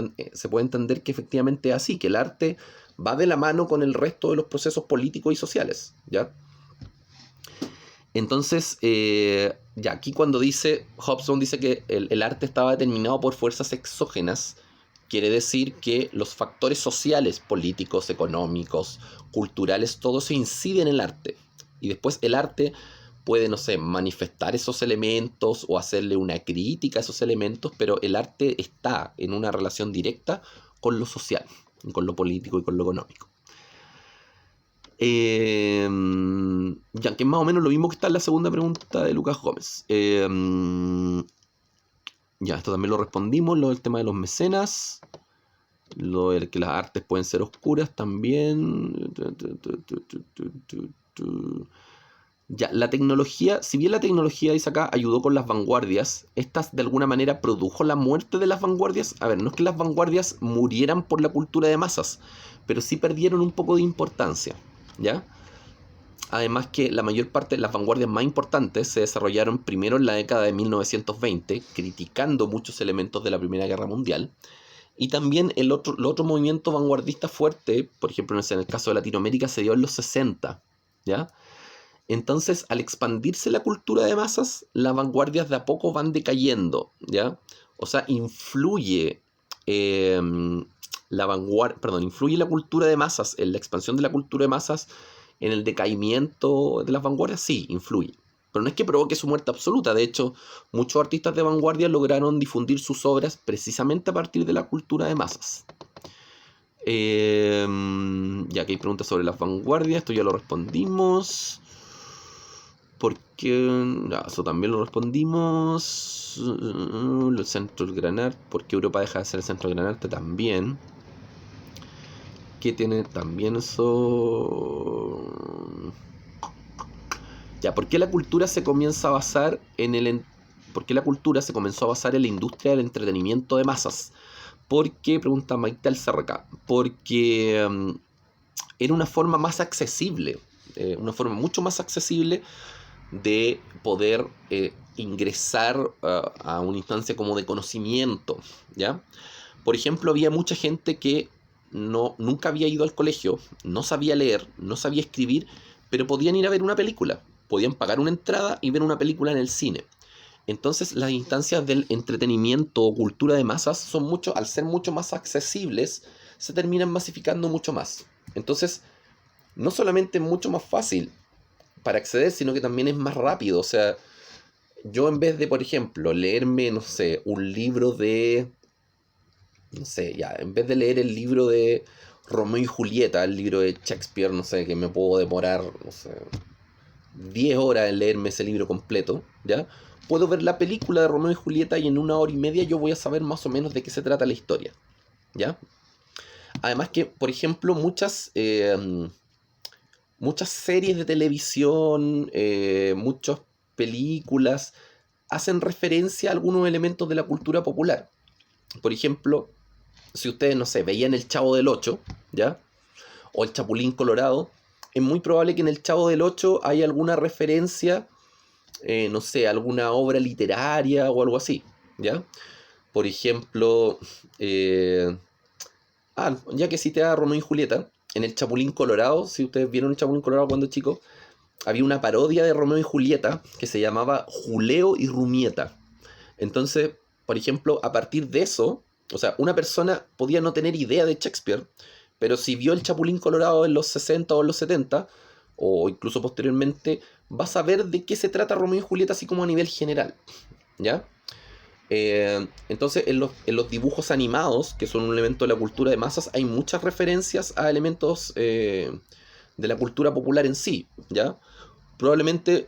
entender que efectivamente es así, que el arte va de la mano con el resto de los procesos políticos y sociales, ¿ya? Entonces, ya aquí cuando Hobsbawm dice que el arte estaba determinado por fuerzas exógenas, quiere decir que los factores sociales, políticos, económicos, culturales, todos se inciden en el arte. Y después el arte puede, no sé, manifestar esos elementos o hacerle una crítica a esos elementos, pero el arte está en una relación directa con lo social, con lo político y con lo económico. Ya que es más o menos lo mismo que está en la segunda pregunta de Lucas Gómez. Ya, esto también lo respondimos, lo del tema de los mecenas, lo de que las artes pueden ser oscuras también. Ya, la tecnología, si bien la tecnología, dice acá, ayudó con las vanguardias, estas de alguna manera produjo la muerte de las vanguardias. A ver, no es que las vanguardias murieran por la cultura de masas, pero sí perdieron un poco de importancia, ¿ya? Además que la mayor parte de las vanguardias más importantes se desarrollaron primero en la década de 1920, criticando muchos elementos de la Primera Guerra Mundial. Y también el otro movimiento vanguardista fuerte, por ejemplo en el caso de Latinoamérica, se dio en los 60, ¿ya? Entonces, al expandirse la cultura de masas, las vanguardias de a poco van decayendo, ¿ya? O sea, influye influye la cultura de masas, en la expansión de la cultura de masas, en el decaimiento de las vanguardias, sí, influye. Pero no es que provoque su muerte absoluta. De hecho, muchos artistas de vanguardia lograron difundir sus obras precisamente a partir de la cultura de masas. Ya que hay preguntas sobre las vanguardias, esto ya lo respondimos. Porque eso también lo respondimos. El centro del gran arte, porque Europa deja de ser el centro del gran arte también. Que tiene también eso. Ya, ¿por qué la cultura se comienza a basar ¿por qué la cultura se comenzó a basar en la industria del entretenimiento de masas? Porque, pregunta Maital Serraca, porque era una forma más accesible, una forma mucho más accesible de poder ingresar a una instancia como de conocimiento, ¿ya? Por ejemplo, había mucha gente que nunca había ido al colegio, no sabía leer, no sabía escribir, pero podían ir a ver una película, podían pagar una entrada y ver una película en el cine. Entonces las instancias del entretenimiento o cultura de masas al ser mucho más accesibles, se terminan masificando mucho más. Entonces, no solamente es mucho más fácil para acceder, sino que también es más rápido. O sea, yo en vez de, por ejemplo, leerme, no sé, un libro de... No sé, ya, en vez de leer el libro de Romeo y Julieta, el libro de Shakespeare, no sé, que me puedo demorar, no sé, 10 horas en leerme ese libro completo, ¿ya? Puedo ver la película de Romeo y Julieta y en 1 hora y media yo voy a saber más o menos de qué se trata la historia, ¿ya? Además que, por ejemplo, muchas series de televisión, muchas películas, hacen referencia a algunos elementos de la cultura popular. Por ejemplo, si ustedes, no sé, veían El Chavo del Ocho, ¿ya? O El Chapulín Colorado, es muy probable que en El Chavo del Ocho haya alguna referencia, no sé, alguna obra literaria o algo así, ¿ya? Por ejemplo, ya que cité a Romeo y Julieta, en El Chapulín Colorado, si ustedes vieron El Chapulín Colorado cuando chico, había una parodia de Romeo y Julieta que se llamaba Juleo y Rumieta. Entonces, por ejemplo, a partir de eso, o sea, una persona podía no tener idea de Shakespeare, pero si vio el Chapulín Colorado en los 60 o en los 70, o incluso posteriormente, va a saber de qué se trata Romeo y Julieta así como a nivel general, ¿ya? Entonces, en los dibujos animados, que son un elemento de la cultura de masas, hay muchas referencias a elementos de la cultura popular en sí, ¿ya? Probablemente,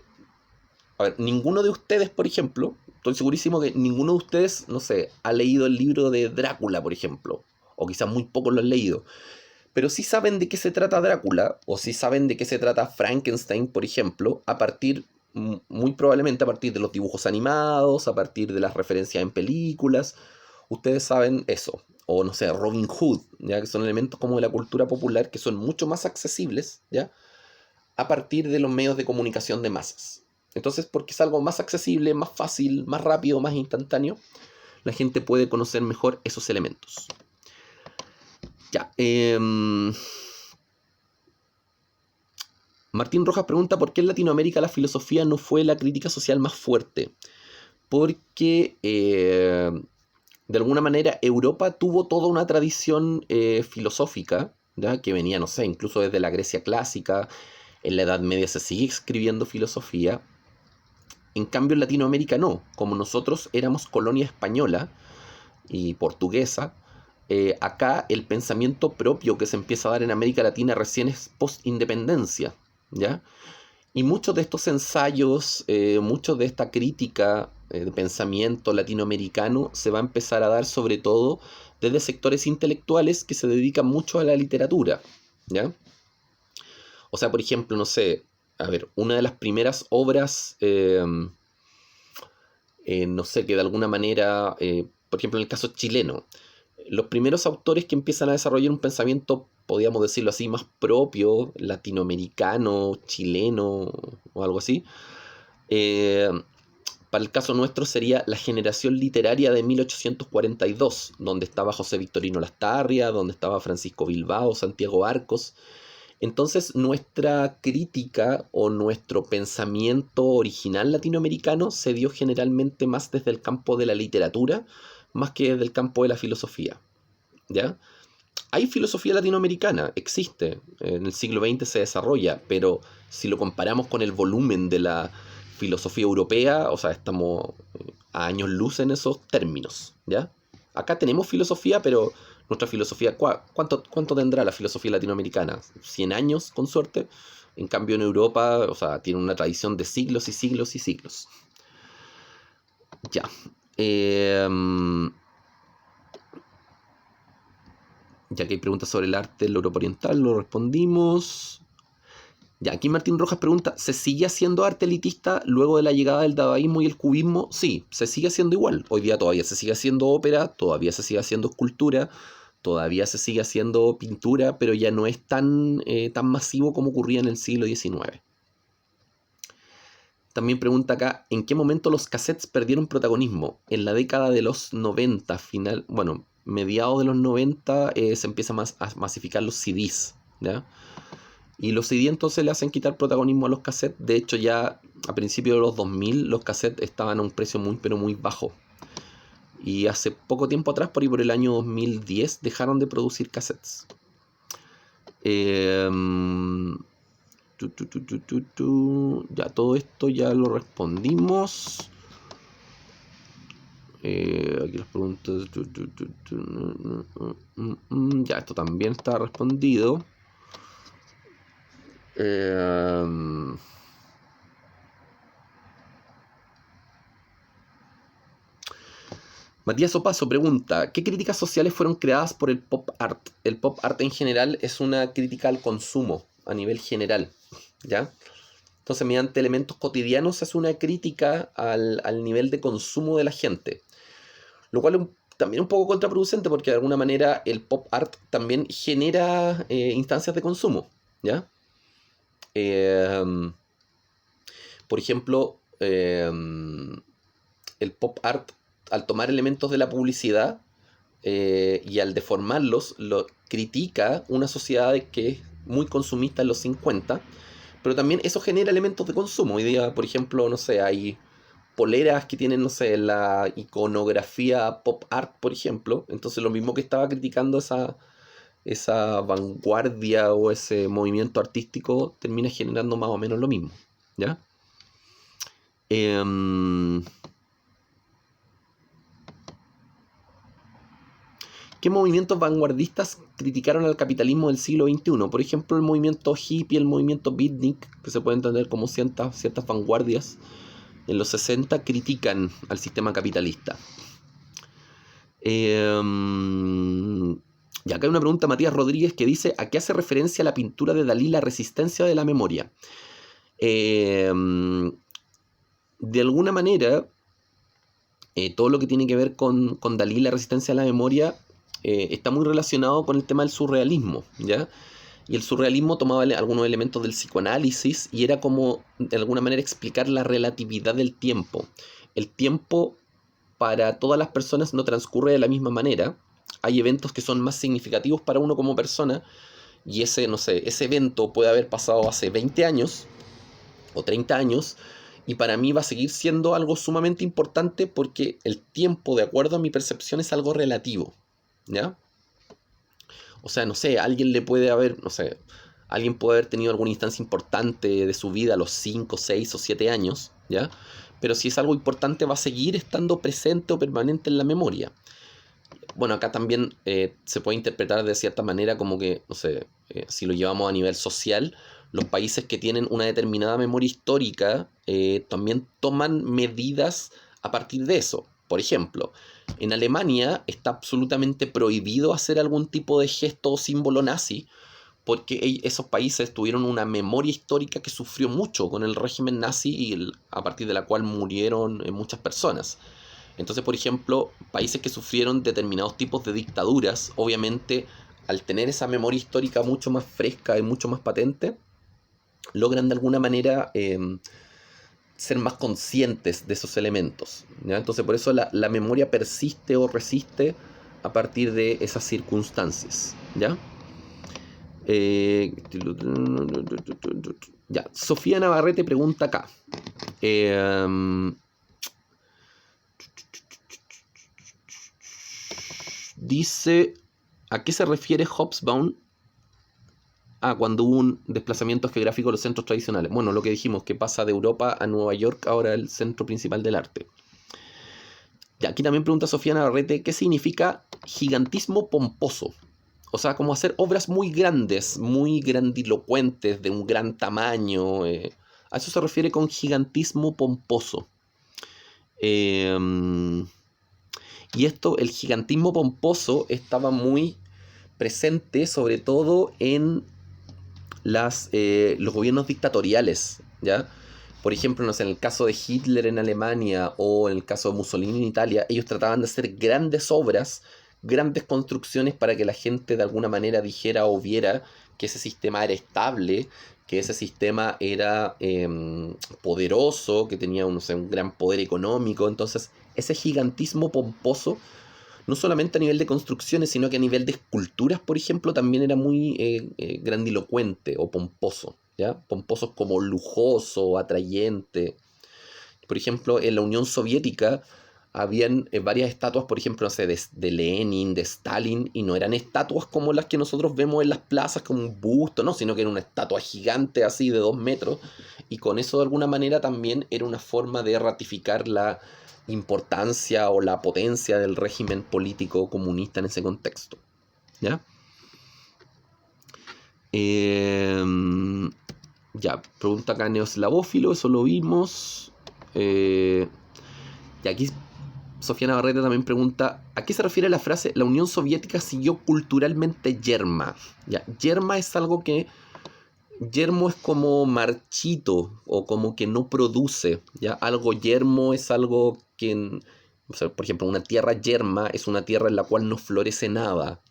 a ver, ninguno de ustedes, por ejemplo, estoy segurísimo que ninguno de ustedes, no sé, ha leído el libro de Drácula, por ejemplo. O quizás muy pocos lo han leído. Pero sí saben de qué se trata Drácula, o sí saben de qué se trata Frankenstein, por ejemplo, a partir, muy probablemente a partir de los dibujos animados, a partir de las referencias en películas. Ustedes saben eso. O no sé, Robin Hood, ya que son elementos como de la cultura popular que son mucho más accesibles, ¿ya? A partir de los medios de comunicación de masas. Entonces, porque es algo más accesible, más fácil, más rápido, más instantáneo, la gente puede conocer mejor esos elementos. Ya. Martín Rojas pregunta por qué en Latinoamérica la filosofía no fue la crítica social más fuerte. Porque de alguna manera Europa tuvo toda una tradición filosófica, ¿ya? Que venía, no sé, incluso desde la Grecia clásica. En la Edad Media se sigue escribiendo filosofía. En cambio en Latinoamérica no. Como nosotros éramos colonia española y portuguesa, acá el pensamiento propio que se empieza a dar en América Latina recién es post-independencia, ¿ya? Y muchos de estos ensayos, muchos de esta crítica de pensamiento latinoamericano se va a empezar a dar sobre todo desde sectores intelectuales que se dedican mucho a la literatura, ¿ya? O sea, por ejemplo, no sé, a ver, una de las primeras obras, no sé, que de alguna manera, por ejemplo, en el caso chileno, los primeros autores que empiezan a desarrollar un pensamiento, podríamos decirlo así, más propio, latinoamericano, chileno o algo así, eh, para el caso nuestro sería la generación literaria de 1842, donde estaba José Victorino Lastarria, donde estaba Francisco Bilbao, Santiago Arcos. Entonces nuestra crítica o nuestro pensamiento original latinoamericano se dio generalmente más desde el campo de la literatura, más que desde el campo de la filosofía, ¿ya? Hay filosofía latinoamericana, existe, en el siglo XX se desarrolla, pero si lo comparamos con el volumen de la filosofía europea, o sea, estamos a años luz en esos términos, ¿ya? Acá tenemos filosofía, pero nuestra filosofía, ¿cuánto tendrá la filosofía latinoamericana? ¿100 años, con suerte? En cambio, en Europa, o sea, tiene una tradición de siglos y siglos y siglos. Ya. Ya que hay preguntas sobre el arte del Europa Oriental, lo respondimos. Ya, aquí Martín Rojas pregunta, ¿se sigue haciendo arte elitista luego de la llegada del dadaísmo y el cubismo? Sí, se sigue haciendo igual. Hoy día todavía se sigue haciendo ópera, todavía se sigue haciendo escultura, todavía se sigue haciendo pintura, pero ya no es tan masivo como ocurría en el siglo XIX. También pregunta acá, ¿en qué momento los cassettes perdieron protagonismo? En la década de los 90, mediados de los 90, se empieza a masificar los CDs, ¿ya? Y los CD entonces le hacen quitar protagonismo a los cassettes. De hecho, ya a principios de los 2000 los cassettes estaban a un precio muy, pero muy bajo. Y hace poco tiempo atrás, por ahí por el año 2010, dejaron de producir cassettes. Ya, todo esto ya lo respondimos. Aquí las preguntas. Ya, esto también está respondido. Matías Opaso pregunta, ¿qué críticas sociales fueron creadas por el pop art? El pop art en general es una crítica al consumo a nivel general, ¿ya? Entonces, mediante elementos cotidianos se hace una crítica al nivel de consumo de la gente, lo cual es también un poco contraproducente porque de alguna manera el pop art también genera instancias de consumo, ¿ya? Por ejemplo, el pop art, al tomar elementos de la publicidad y al deformarlos, lo critica una sociedad que es muy consumista en los 50, pero también eso genera elementos de consumo. Hoy día, por ejemplo, no sé, hay poleras que tienen, no sé, la iconografía pop art, por ejemplo. Entonces lo mismo que estaba criticando esa vanguardia o ese movimiento artístico termina generando más o menos lo mismo, ¿ya? ¿Qué movimientos vanguardistas criticaron al capitalismo del siglo XXI? Por ejemplo, el movimiento hippie, el movimiento beatnik, que se puede entender como ciertas vanguardias en los 60 critican al sistema capitalista. Y acá hay una pregunta, Matías Rodríguez, que dice: ¿a qué hace referencia la pintura de Dalí, La resistencia de la memoria? De alguna manera, todo lo que tiene que ver con Dalí, La resistencia de la memoria, está muy relacionado con el tema del surrealismo, ¿ya? Y el surrealismo tomaba algunos elementos del psicoanálisis y era como, de alguna manera, explicar la relatividad del tiempo. El tiempo para todas las personas no transcurre de la misma manera. Hay eventos que son más significativos para uno como persona y ese evento puede haber pasado hace 20 años o 30 años y para mí va a seguir siendo algo sumamente importante porque el tiempo, de acuerdo a mi percepción, es algo relativo, ¿ya? O sea, alguien puede haber tenido alguna instancia importante de su vida a los 5, 6 o 7 años, ¿ya? Pero si es algo importante va a seguir estando presente o permanente en la memoria. Bueno, acá también se puede interpretar de cierta manera como que, si lo llevamos a nivel social, los países que tienen una determinada memoria histórica también toman medidas a partir de eso. Por ejemplo, en Alemania está absolutamente prohibido hacer algún tipo de gesto o símbolo nazi porque esos países tuvieron una memoria histórica que sufrió mucho con el régimen nazi y a partir de la cual murieron muchas personas. Entonces, por ejemplo, países que sufrieron determinados tipos de dictaduras, obviamente, al tener esa memoria histórica mucho más fresca y mucho más patente, logran de alguna manera ser más conscientes de esos elementos, ¿ya? Entonces, por eso la memoria persiste o resiste a partir de esas circunstancias, ¿ya? Ya, Sofía Navarrete pregunta acá. Dice: ¿a qué se refiere Hobsbawm cuando hubo un desplazamiento geográfico de los centros tradicionales? Bueno, lo que dijimos, que pasa de Europa a Nueva York, ahora el centro principal del arte. Y aquí también pregunta Sofía Navarrete: ¿qué significa gigantismo pomposo? O sea, como hacer obras muy grandes, muy grandilocuentes, de un gran tamaño. A eso se refiere con gigantismo pomposo. Y el gigantismo pomposo estaba muy presente sobre todo en los gobiernos dictatoriales, ¿ya? Por ejemplo, en el caso de Hitler en Alemania o en el caso de Mussolini en Italia, ellos trataban de hacer grandes obras, grandes construcciones para que la gente de alguna manera dijera o viera que ese sistema era estable, que ese sistema era poderoso, que tenía un gran poder económico. Entonces, ese gigantismo pomposo, no solamente a nivel de construcciones, sino que a nivel de esculturas, por ejemplo, también era muy grandilocuente o pomposo, ¿ya? Pomposo como lujoso, atrayente. Por ejemplo, en la Unión Soviética habían varias estatuas, por ejemplo, de Lenin, de Stalin, y no eran estatuas como las que nosotros vemos en las plazas, como un busto, no, sino que era una estatua gigante así de 2 metros, y con eso de alguna manera también era una forma de ratificar la importancia o la potencia del régimen político comunista en ese contexto, ¿ya? Ya, pregunta acá neoslavófilo, eso lo vimos. Y aquí Sofía Navarrete también pregunta: ¿a qué se refiere la frase "la Unión Soviética siguió culturalmente yerma"? Ya, yerma es algo que... Yermo es como marchito o como que no produce, ¿ya? Algo yermo es algo que... por ejemplo, una tierra yerma es una tierra en la cual no florece nada.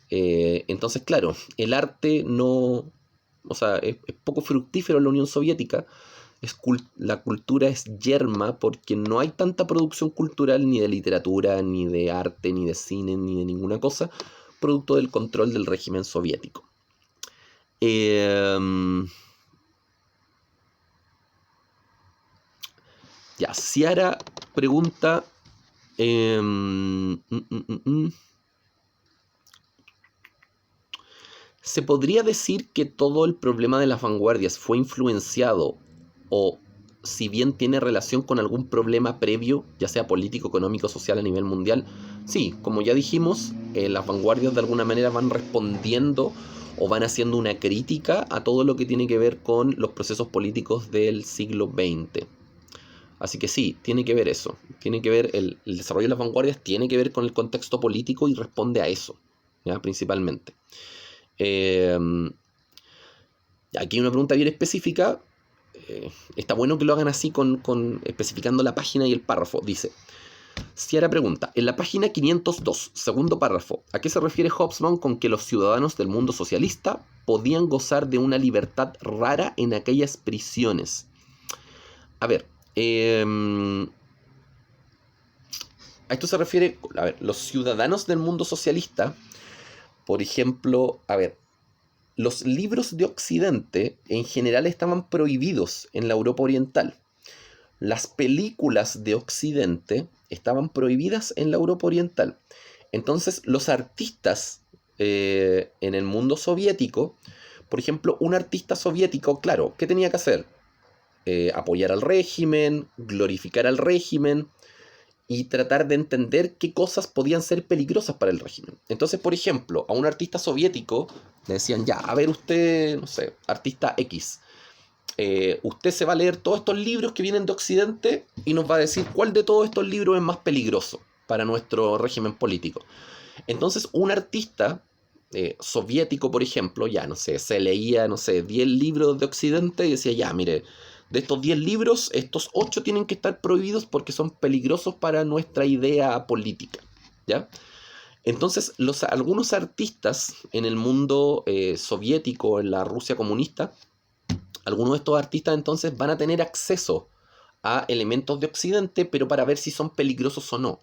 Entonces, claro, el arte no... O sea, es poco fructífero en la Unión Soviética. La cultura es yerma porque no hay tanta producción cultural ni de literatura, ni de arte, ni de cine, ni de ninguna cosa, producto del control del régimen soviético. Ya, Ciara pregunta... ¿se podría decir que todo el problema de las vanguardias fue influenciado o, si bien tiene relación con algún problema previo, ya sea político, económico, social a nivel mundial? Sí, como ya dijimos, las vanguardias de alguna manera van respondiendo o van haciendo una crítica a todo lo que tiene que ver con los procesos políticos del siglo XX. Así que sí, tiene que ver eso. Tiene que ver el desarrollo de las vanguardias, tiene que ver con el contexto político y responde a eso, ¿ya? Principalmente. Eh, Aquí hay una pregunta bien específica. Está bueno que lo hagan así especificando la página y el párrafo. Dice, Ciara pregunta, en la página 502, segundo párrafo, ¿a qué se refiere Hobsbawm con que los ciudadanos del mundo socialista podían gozar de una libertad rara en aquellas prisiones? A ver, a esto se refiere, a ver, los ciudadanos del mundo socialista, por ejemplo, a ver, los libros de Occidente en general estaban prohibidos en la Europa Oriental. Las películas de Occidente estaban prohibidas en la Europa Oriental. Entonces, los artistas en el mundo soviético, por ejemplo, un artista soviético, claro, ¿qué tenía que hacer? Apoyar al régimen, glorificar al régimen y tratar de entender qué cosas podían ser peligrosas para el régimen. Entonces, por ejemplo, a un artista soviético le decían, ya, a ver usted, no sé, artista X, usted se va a leer todos estos libros que vienen de Occidente y nos va a decir cuál de todos estos libros es más peligroso para nuestro régimen político. Entonces, un artista soviético, por ejemplo, ya, no sé, se leía, no sé, 10 libros de Occidente y decía, ya, mire, de estos 10 libros, estos 8 tienen que estar prohibidos porque son peligrosos para nuestra idea política, ¿ya? Entonces, algunos artistas en el mundo soviético, en la Rusia comunista, algunos de estos artistas entonces van a tener acceso a elementos de Occidente, pero para ver si son peligrosos o no.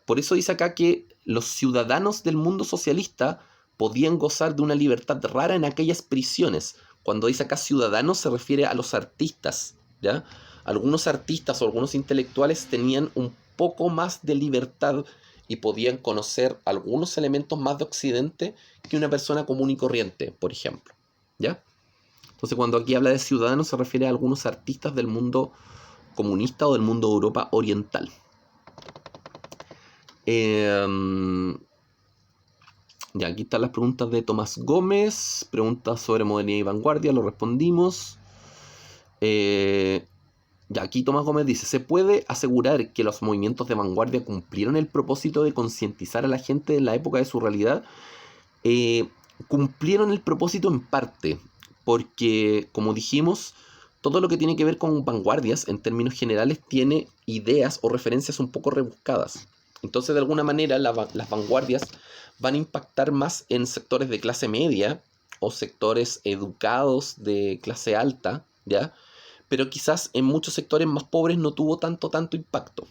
Por eso dice acá que los ciudadanos del mundo socialista podían gozar de una libertad rara en aquellas prisiones. Cuando dice acá ciudadanos se refiere a los artistas, ¿ya? Algunos artistas o algunos intelectuales tenían un poco más de libertad y podían conocer algunos elementos más de Occidente que una persona común y corriente, por ejemplo, ¿ya? Entonces, cuando aquí habla de ciudadanos se refiere a algunos artistas del mundo comunista o del mundo de Europa oriental. Ya, aquí están las preguntas de Tomás Gómez. Preguntas sobre modernidad y vanguardia, lo respondimos. Ya, aquí Tomás Gómez dice, ¿se puede asegurar que los movimientos de vanguardia cumplieron el propósito de concientizar a la gente en la época de su realidad? Cumplieron el propósito en parte, porque, como dijimos, todo lo que tiene que ver con vanguardias, en términos generales, tiene ideas o referencias un poco rebuscadas. Entonces, de alguna manera, las vanguardias van a impactar más en sectores de clase media o sectores educados de clase alta, ¿ya? Pero quizás en muchos sectores más pobres no tuvo tanto impacto,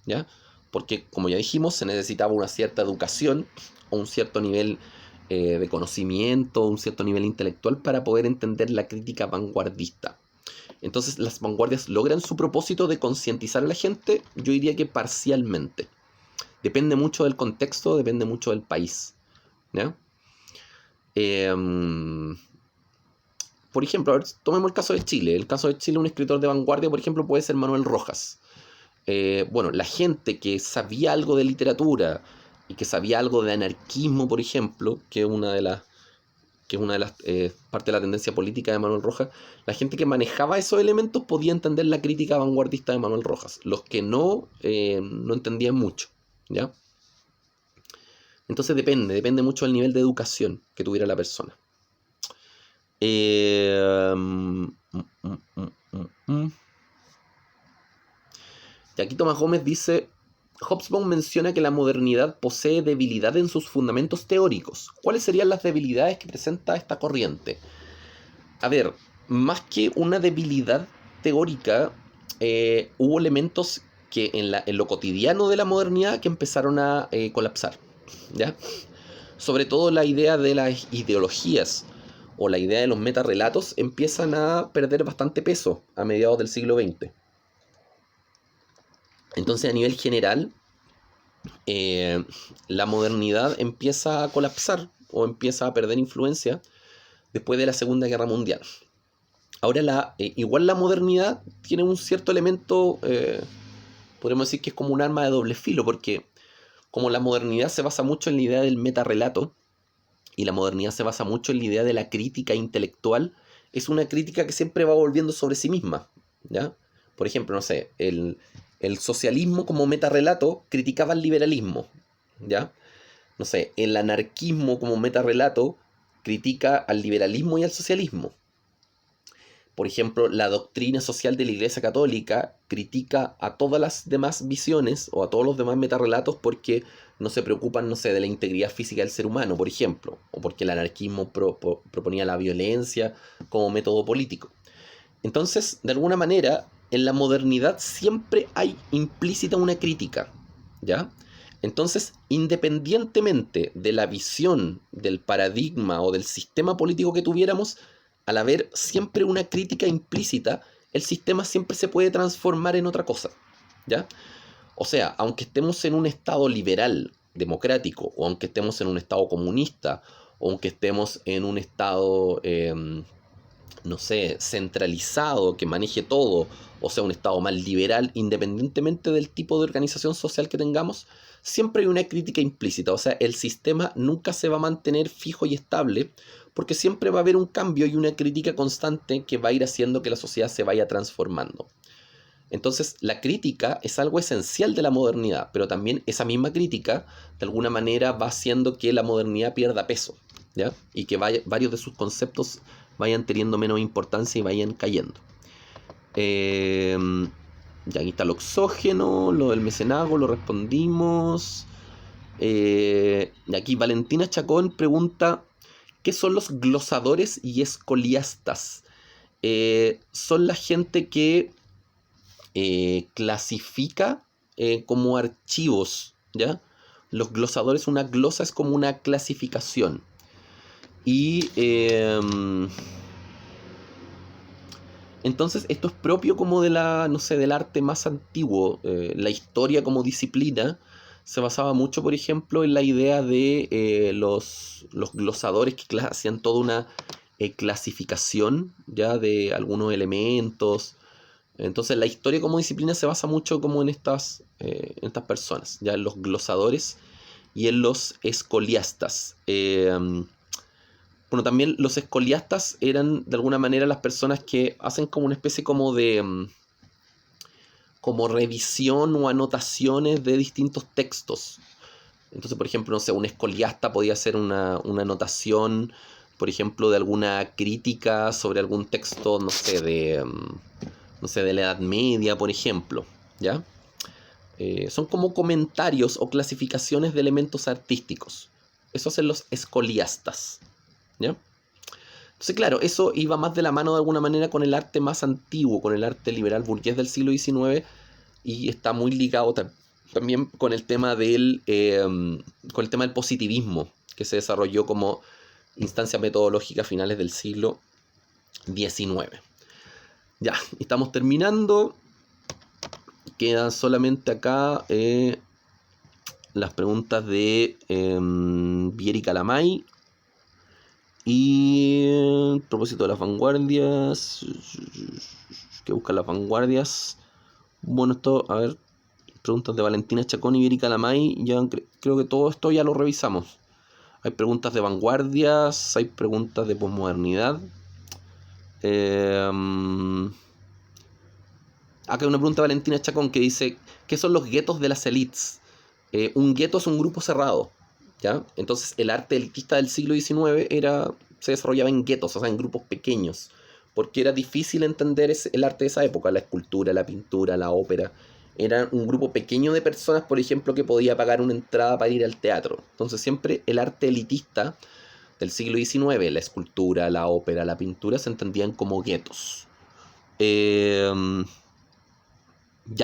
¿ya? Porque, como ya dijimos, se necesitaba una cierta educación o un cierto nivel de conocimiento, un cierto nivel intelectual para poder entender la crítica vanguardista. Entonces, las vanguardias logran su propósito de concientizar a la gente, yo diría que parcialmente. Depende mucho del contexto, depende mucho del país, ¿ya? Por ejemplo, a ver, tomemos el caso de Chile. El caso de Chile, un escritor de vanguardia, por ejemplo, puede ser Manuel Rojas. Bueno, la gente que sabía algo de literatura y que sabía algo de anarquismo, por ejemplo, que es una de las partes de la tendencia política de Manuel Rojas, la gente que manejaba esos elementos podía entender la crítica vanguardista de Manuel Rojas. Los que no entendían mucho, ¿ya? Entonces depende mucho del nivel de educación que tuviera la persona. Y aquí Tomás Gómez dice, Hobsbawm menciona que la modernidad posee debilidad en sus fundamentos teóricos. ¿Cuáles serían las debilidades que presenta esta corriente? A ver, más que una debilidad teórica, hubo elementos que en lo cotidiano de la modernidad que empezaron a colapsar, ¿ya? Sobre todo la idea de las ideologías o la idea de los metarrelatos empiezan a perder bastante peso a mediados del siglo XX. Entonces, a nivel general, la modernidad empieza a colapsar o empieza a perder influencia después de la Segunda Guerra Mundial. Ahora, igual la modernidad tiene un cierto elemento, podríamos decir que es como un arma de doble filo, porque como la modernidad se basa mucho en la idea del metarrelato, y la modernidad se basa mucho en la idea de la crítica intelectual, es una crítica que siempre va volviendo sobre sí misma, ¿ya? Por ejemplo, no sé, el socialismo como metarrelato criticaba el liberalismo, ¿ya? No sé, el anarquismo como metarrelato critica al liberalismo y al socialismo. Por ejemplo, la doctrina social de la Iglesia Católica critica a todas las demás visiones o a todos los demás metarrelatos porque no se preocupan, no sé, de la integridad física del ser humano, por ejemplo, o porque el anarquismo proponía la violencia como método político. Entonces, de alguna manera, en la modernidad siempre hay implícita una crítica, ¿ya? Entonces, independientemente de la visión, del paradigma o del sistema político que tuviéramos, al haber siempre una crítica implícita, el sistema siempre se puede transformar en otra cosa, ¿ya? O sea, aunque estemos en un estado liberal, democrático, o aunque estemos en un estado comunista, o aunque estemos en un estado, no sé, centralizado, que maneje todo, o sea, un estado más liberal, independientemente del tipo de organización social que tengamos, siempre hay una crítica implícita. O sea, el sistema nunca se va a mantener fijo y estable, porque siempre va a haber un cambio y una crítica constante que va a ir haciendo que la sociedad se vaya transformando. Entonces, la crítica es algo esencial de la modernidad, pero también esa misma crítica, de alguna manera, va haciendo que la modernidad pierda peso, ¿ya? Y que varios de sus conceptos vayan teniendo menos importancia y vayan cayendo. Ya aquí está el oxógeno, lo del mecenazgo, lo respondimos. Y aquí Valentina Chacón pregunta, ¿qué son los glosadores y escoliastas? Son la gente que clasifica como archivos, ¿ya? Los glosadores, una glosa es como una clasificación. Y entonces esto es propio como de la, no sé, del arte más antiguo. La historia como disciplina se basaba mucho, por ejemplo, en la idea de los glosadores que hacían toda una clasificación ya de algunos elementos. Entonces la historia como disciplina se basa mucho como en estas personas, ya en los glosadores y en los escoliastas. Bueno, también los escoliastas eran de alguna manera las personas que hacen como una especie como de como revisión o anotaciones de distintos textos. Entonces, por ejemplo, no sé, un escoliasta podía hacer una anotación, por ejemplo, de alguna crítica sobre algún texto, no sé, no sé, de la Edad Media, por ejemplo, ¿ya? Son como comentarios o clasificaciones de elementos artísticos. Eso hacen los escoliastas, ¿ya? Entonces, claro, eso iba más de la mano de alguna manera con el arte más antiguo, con el arte liberal burgués del siglo XIX, y está muy ligado también con el tema del positivismo, que se desarrolló como instancia metodológica a finales del siglo XIX. Ya, estamos terminando. Quedan solamente acá las preguntas de Vieri Calamay. Y a propósito de las vanguardias, que buscan las vanguardias. Bueno, esto, a ver, preguntas de Valentina Chacón y Vieri Calamay. Ya creo que todo esto ya lo revisamos. Hay preguntas de vanguardias, hay preguntas de posmodernidad. Acá hay una pregunta de Valentina Chacón que dice, ¿qué son los guetos de las élites? Un gueto es un grupo cerrado, ¿ya? Entonces el arte elitista del siglo XIX se desarrollaba en guetos, o sea, en grupos pequeños, porque era difícil entender el arte de esa época, la escultura, la pintura, la ópera. Era un grupo pequeño de personas, por ejemplo, que podía pagar una entrada para ir al teatro. Entonces siempre el arte elitista del siglo XIX, la escultura, la ópera, la pintura, se entendían como guetos. Ya,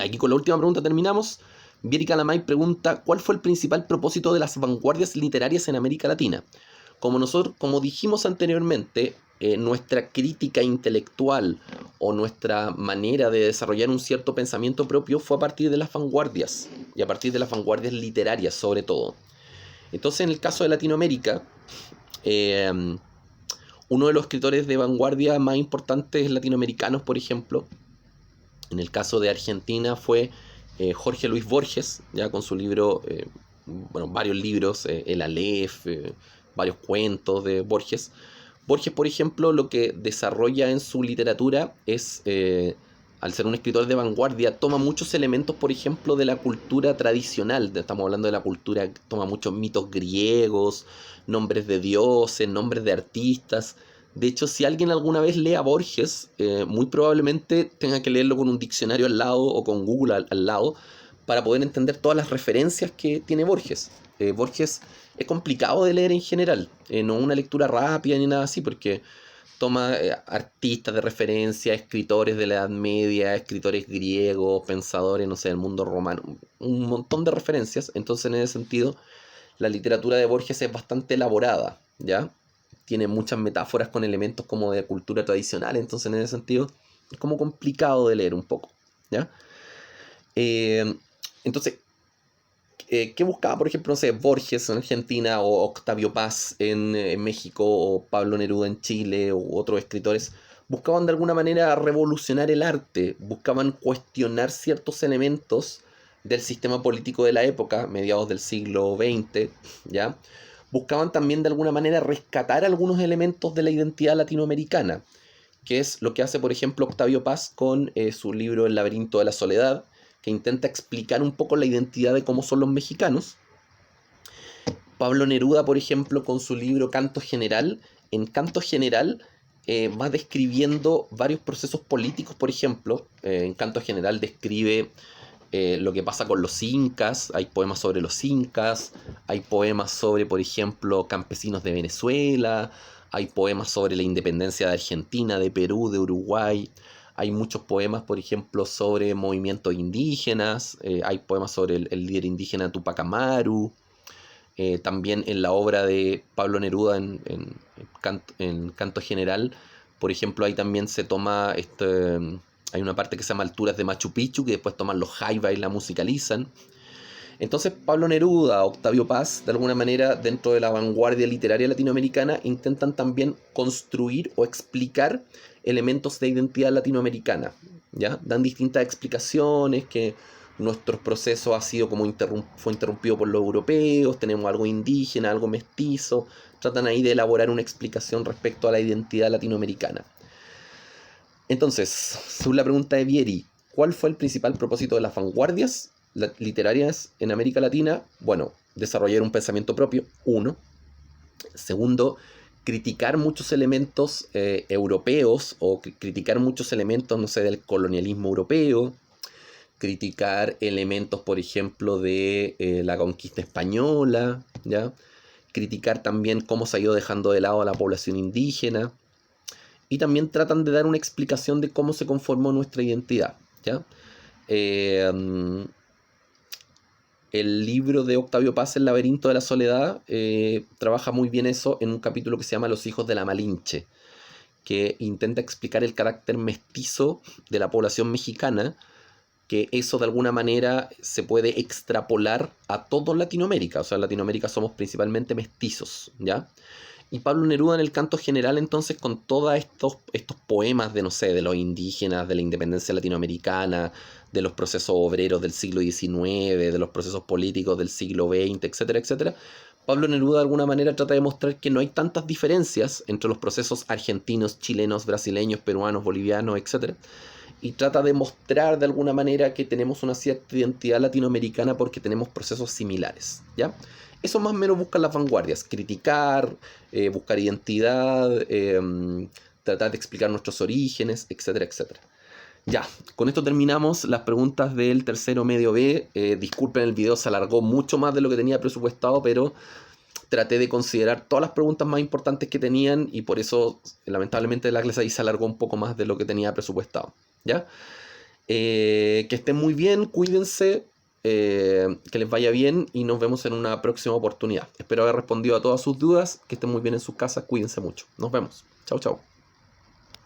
aquí con la última pregunta terminamos. Vieri Calamay pregunta, ¿cuál fue el principal propósito de las vanguardias literarias en América Latina? Como dijimos anteriormente, nuestra crítica intelectual o nuestra manera de desarrollar un cierto pensamiento propio fue a partir de las vanguardias, y a partir de las vanguardias literarias sobre todo. Entonces, en el caso de Latinoamérica, uno de los escritores de vanguardia más importantes latinoamericanos, por ejemplo, en el caso de Argentina fue Jorge Luis Borges, ya con su libro, varios libros, El Aleph, varios cuentos de Borges. Borges, por ejemplo, lo que desarrolla en su literatura es al ser un escritor de vanguardia, toma muchos elementos, por ejemplo, de la cultura tradicional. Estamos hablando de la cultura, toma muchos mitos griegos, nombres de dioses, nombres de artistas. De hecho, si alguien alguna vez lee a Borges, muy probablemente tenga que leerlo con un diccionario al lado o con Google al lado para poder entender todas las referencias que tiene Borges. Borges es complicado de leer en general, no una lectura rápida ni nada así, porque toma artistas de referencia, escritores de la Edad Media, escritores griegos, pensadores, no sé, del mundo romano, un montón de referencias. Entonces, en ese sentido, la literatura de Borges es bastante elaborada, ¿ya? Tiene muchas metáforas con elementos como de cultura tradicional, entonces en ese sentido es como complicado de leer un poco, ¿ya? Eh, entonces, ¿qué buscaba, por ejemplo, no sé, Borges en Argentina o Octavio Paz en México o Pablo Neruda en Chile u otros escritores? Buscaban de alguna manera revolucionar el arte, buscaban cuestionar ciertos elementos del sistema político de la época, mediados del siglo XX, ¿ya? Buscaban también de alguna manera rescatar algunos elementos de la identidad latinoamericana, que es lo que hace, por ejemplo, Octavio Paz con su libro El laberinto de la soledad, que intenta explicar un poco la identidad de cómo son los mexicanos. Pablo Neruda, por ejemplo, con su libro Canto General, en Canto General va describiendo varios procesos políticos, por ejemplo. En Canto General describe lo que pasa con los incas, hay poemas sobre los incas, hay poemas sobre, por ejemplo, campesinos de Venezuela, hay poemas sobre la independencia de Argentina, de Perú, de Uruguay, hay muchos poemas, por ejemplo, sobre movimientos indígenas, hay poemas sobre el líder indígena Tupac Amaru, también en la obra de Pablo Neruda en Canto General, por ejemplo, ahí también se toma hay una parte que se llama Alturas de Machu Picchu, que después toman los jaivas y la musicalizan. Entonces Pablo Neruda, Octavio Paz, de alguna manera, dentro de la vanguardia literaria latinoamericana, intentan también construir o explicar elementos de identidad latinoamericana, ¿ya? Dan distintas explicaciones, que nuestro proceso ha sido como fue interrumpido por los europeos, tenemos algo indígena, algo mestizo, tratan ahí de elaborar una explicación respecto a la identidad latinoamericana. Entonces, según la pregunta de Vieri, ¿cuál fue el principal propósito de las vanguardias literarias en América Latina? Bueno, desarrollar un pensamiento propio, uno. Segundo, criticar muchos elementos europeos o criticar muchos elementos, no sé, del colonialismo europeo, criticar elementos, por ejemplo, de la conquista española, ¿ya? Criticar también cómo se ha ido dejando de lado a la población indígena, y también tratan de dar una explicación de cómo se conformó nuestra identidad, ¿ya? El libro de Octavio Paz, El laberinto de la soledad, trabaja muy bien eso en un capítulo que se llama Los hijos de la Malinche, que intenta explicar el carácter mestizo de la población mexicana, que eso de alguna manera se puede extrapolar a toda Latinoamérica. O sea, en Latinoamérica somos principalmente mestizos, ¿ya? Y Pablo Neruda en el Canto General, entonces, con todos estos poemas de, no sé, de los indígenas, de la independencia latinoamericana, de los procesos obreros del siglo XIX, de los procesos políticos del siglo XX, etcétera, etcétera, Pablo Neruda de alguna manera trata de mostrar que no hay tantas diferencias entre los procesos argentinos, chilenos, brasileños, peruanos, bolivianos, etcétera, y trata de mostrar de alguna manera que tenemos una cierta identidad latinoamericana porque tenemos procesos similares, ¿ya? Eso más o menos buscan las vanguardias, criticar, buscar identidad, tratar de explicar nuestros orígenes, etcétera, etcétera. Ya, con esto terminamos las preguntas del tercero medio B. Disculpen, el video se alargó mucho más de lo que tenía presupuestado, pero traté de considerar todas las preguntas más importantes que tenían y por eso, lamentablemente, la clase ahí se alargó un poco más de lo que tenía presupuestado. ¿Ya? Que estén muy bien, cuídense, que les vaya bien y nos vemos en una próxima oportunidad. Espero haber respondido a todas sus dudas, que estén muy bien en sus casas, cuídense mucho. Nos vemos. Chau, chau.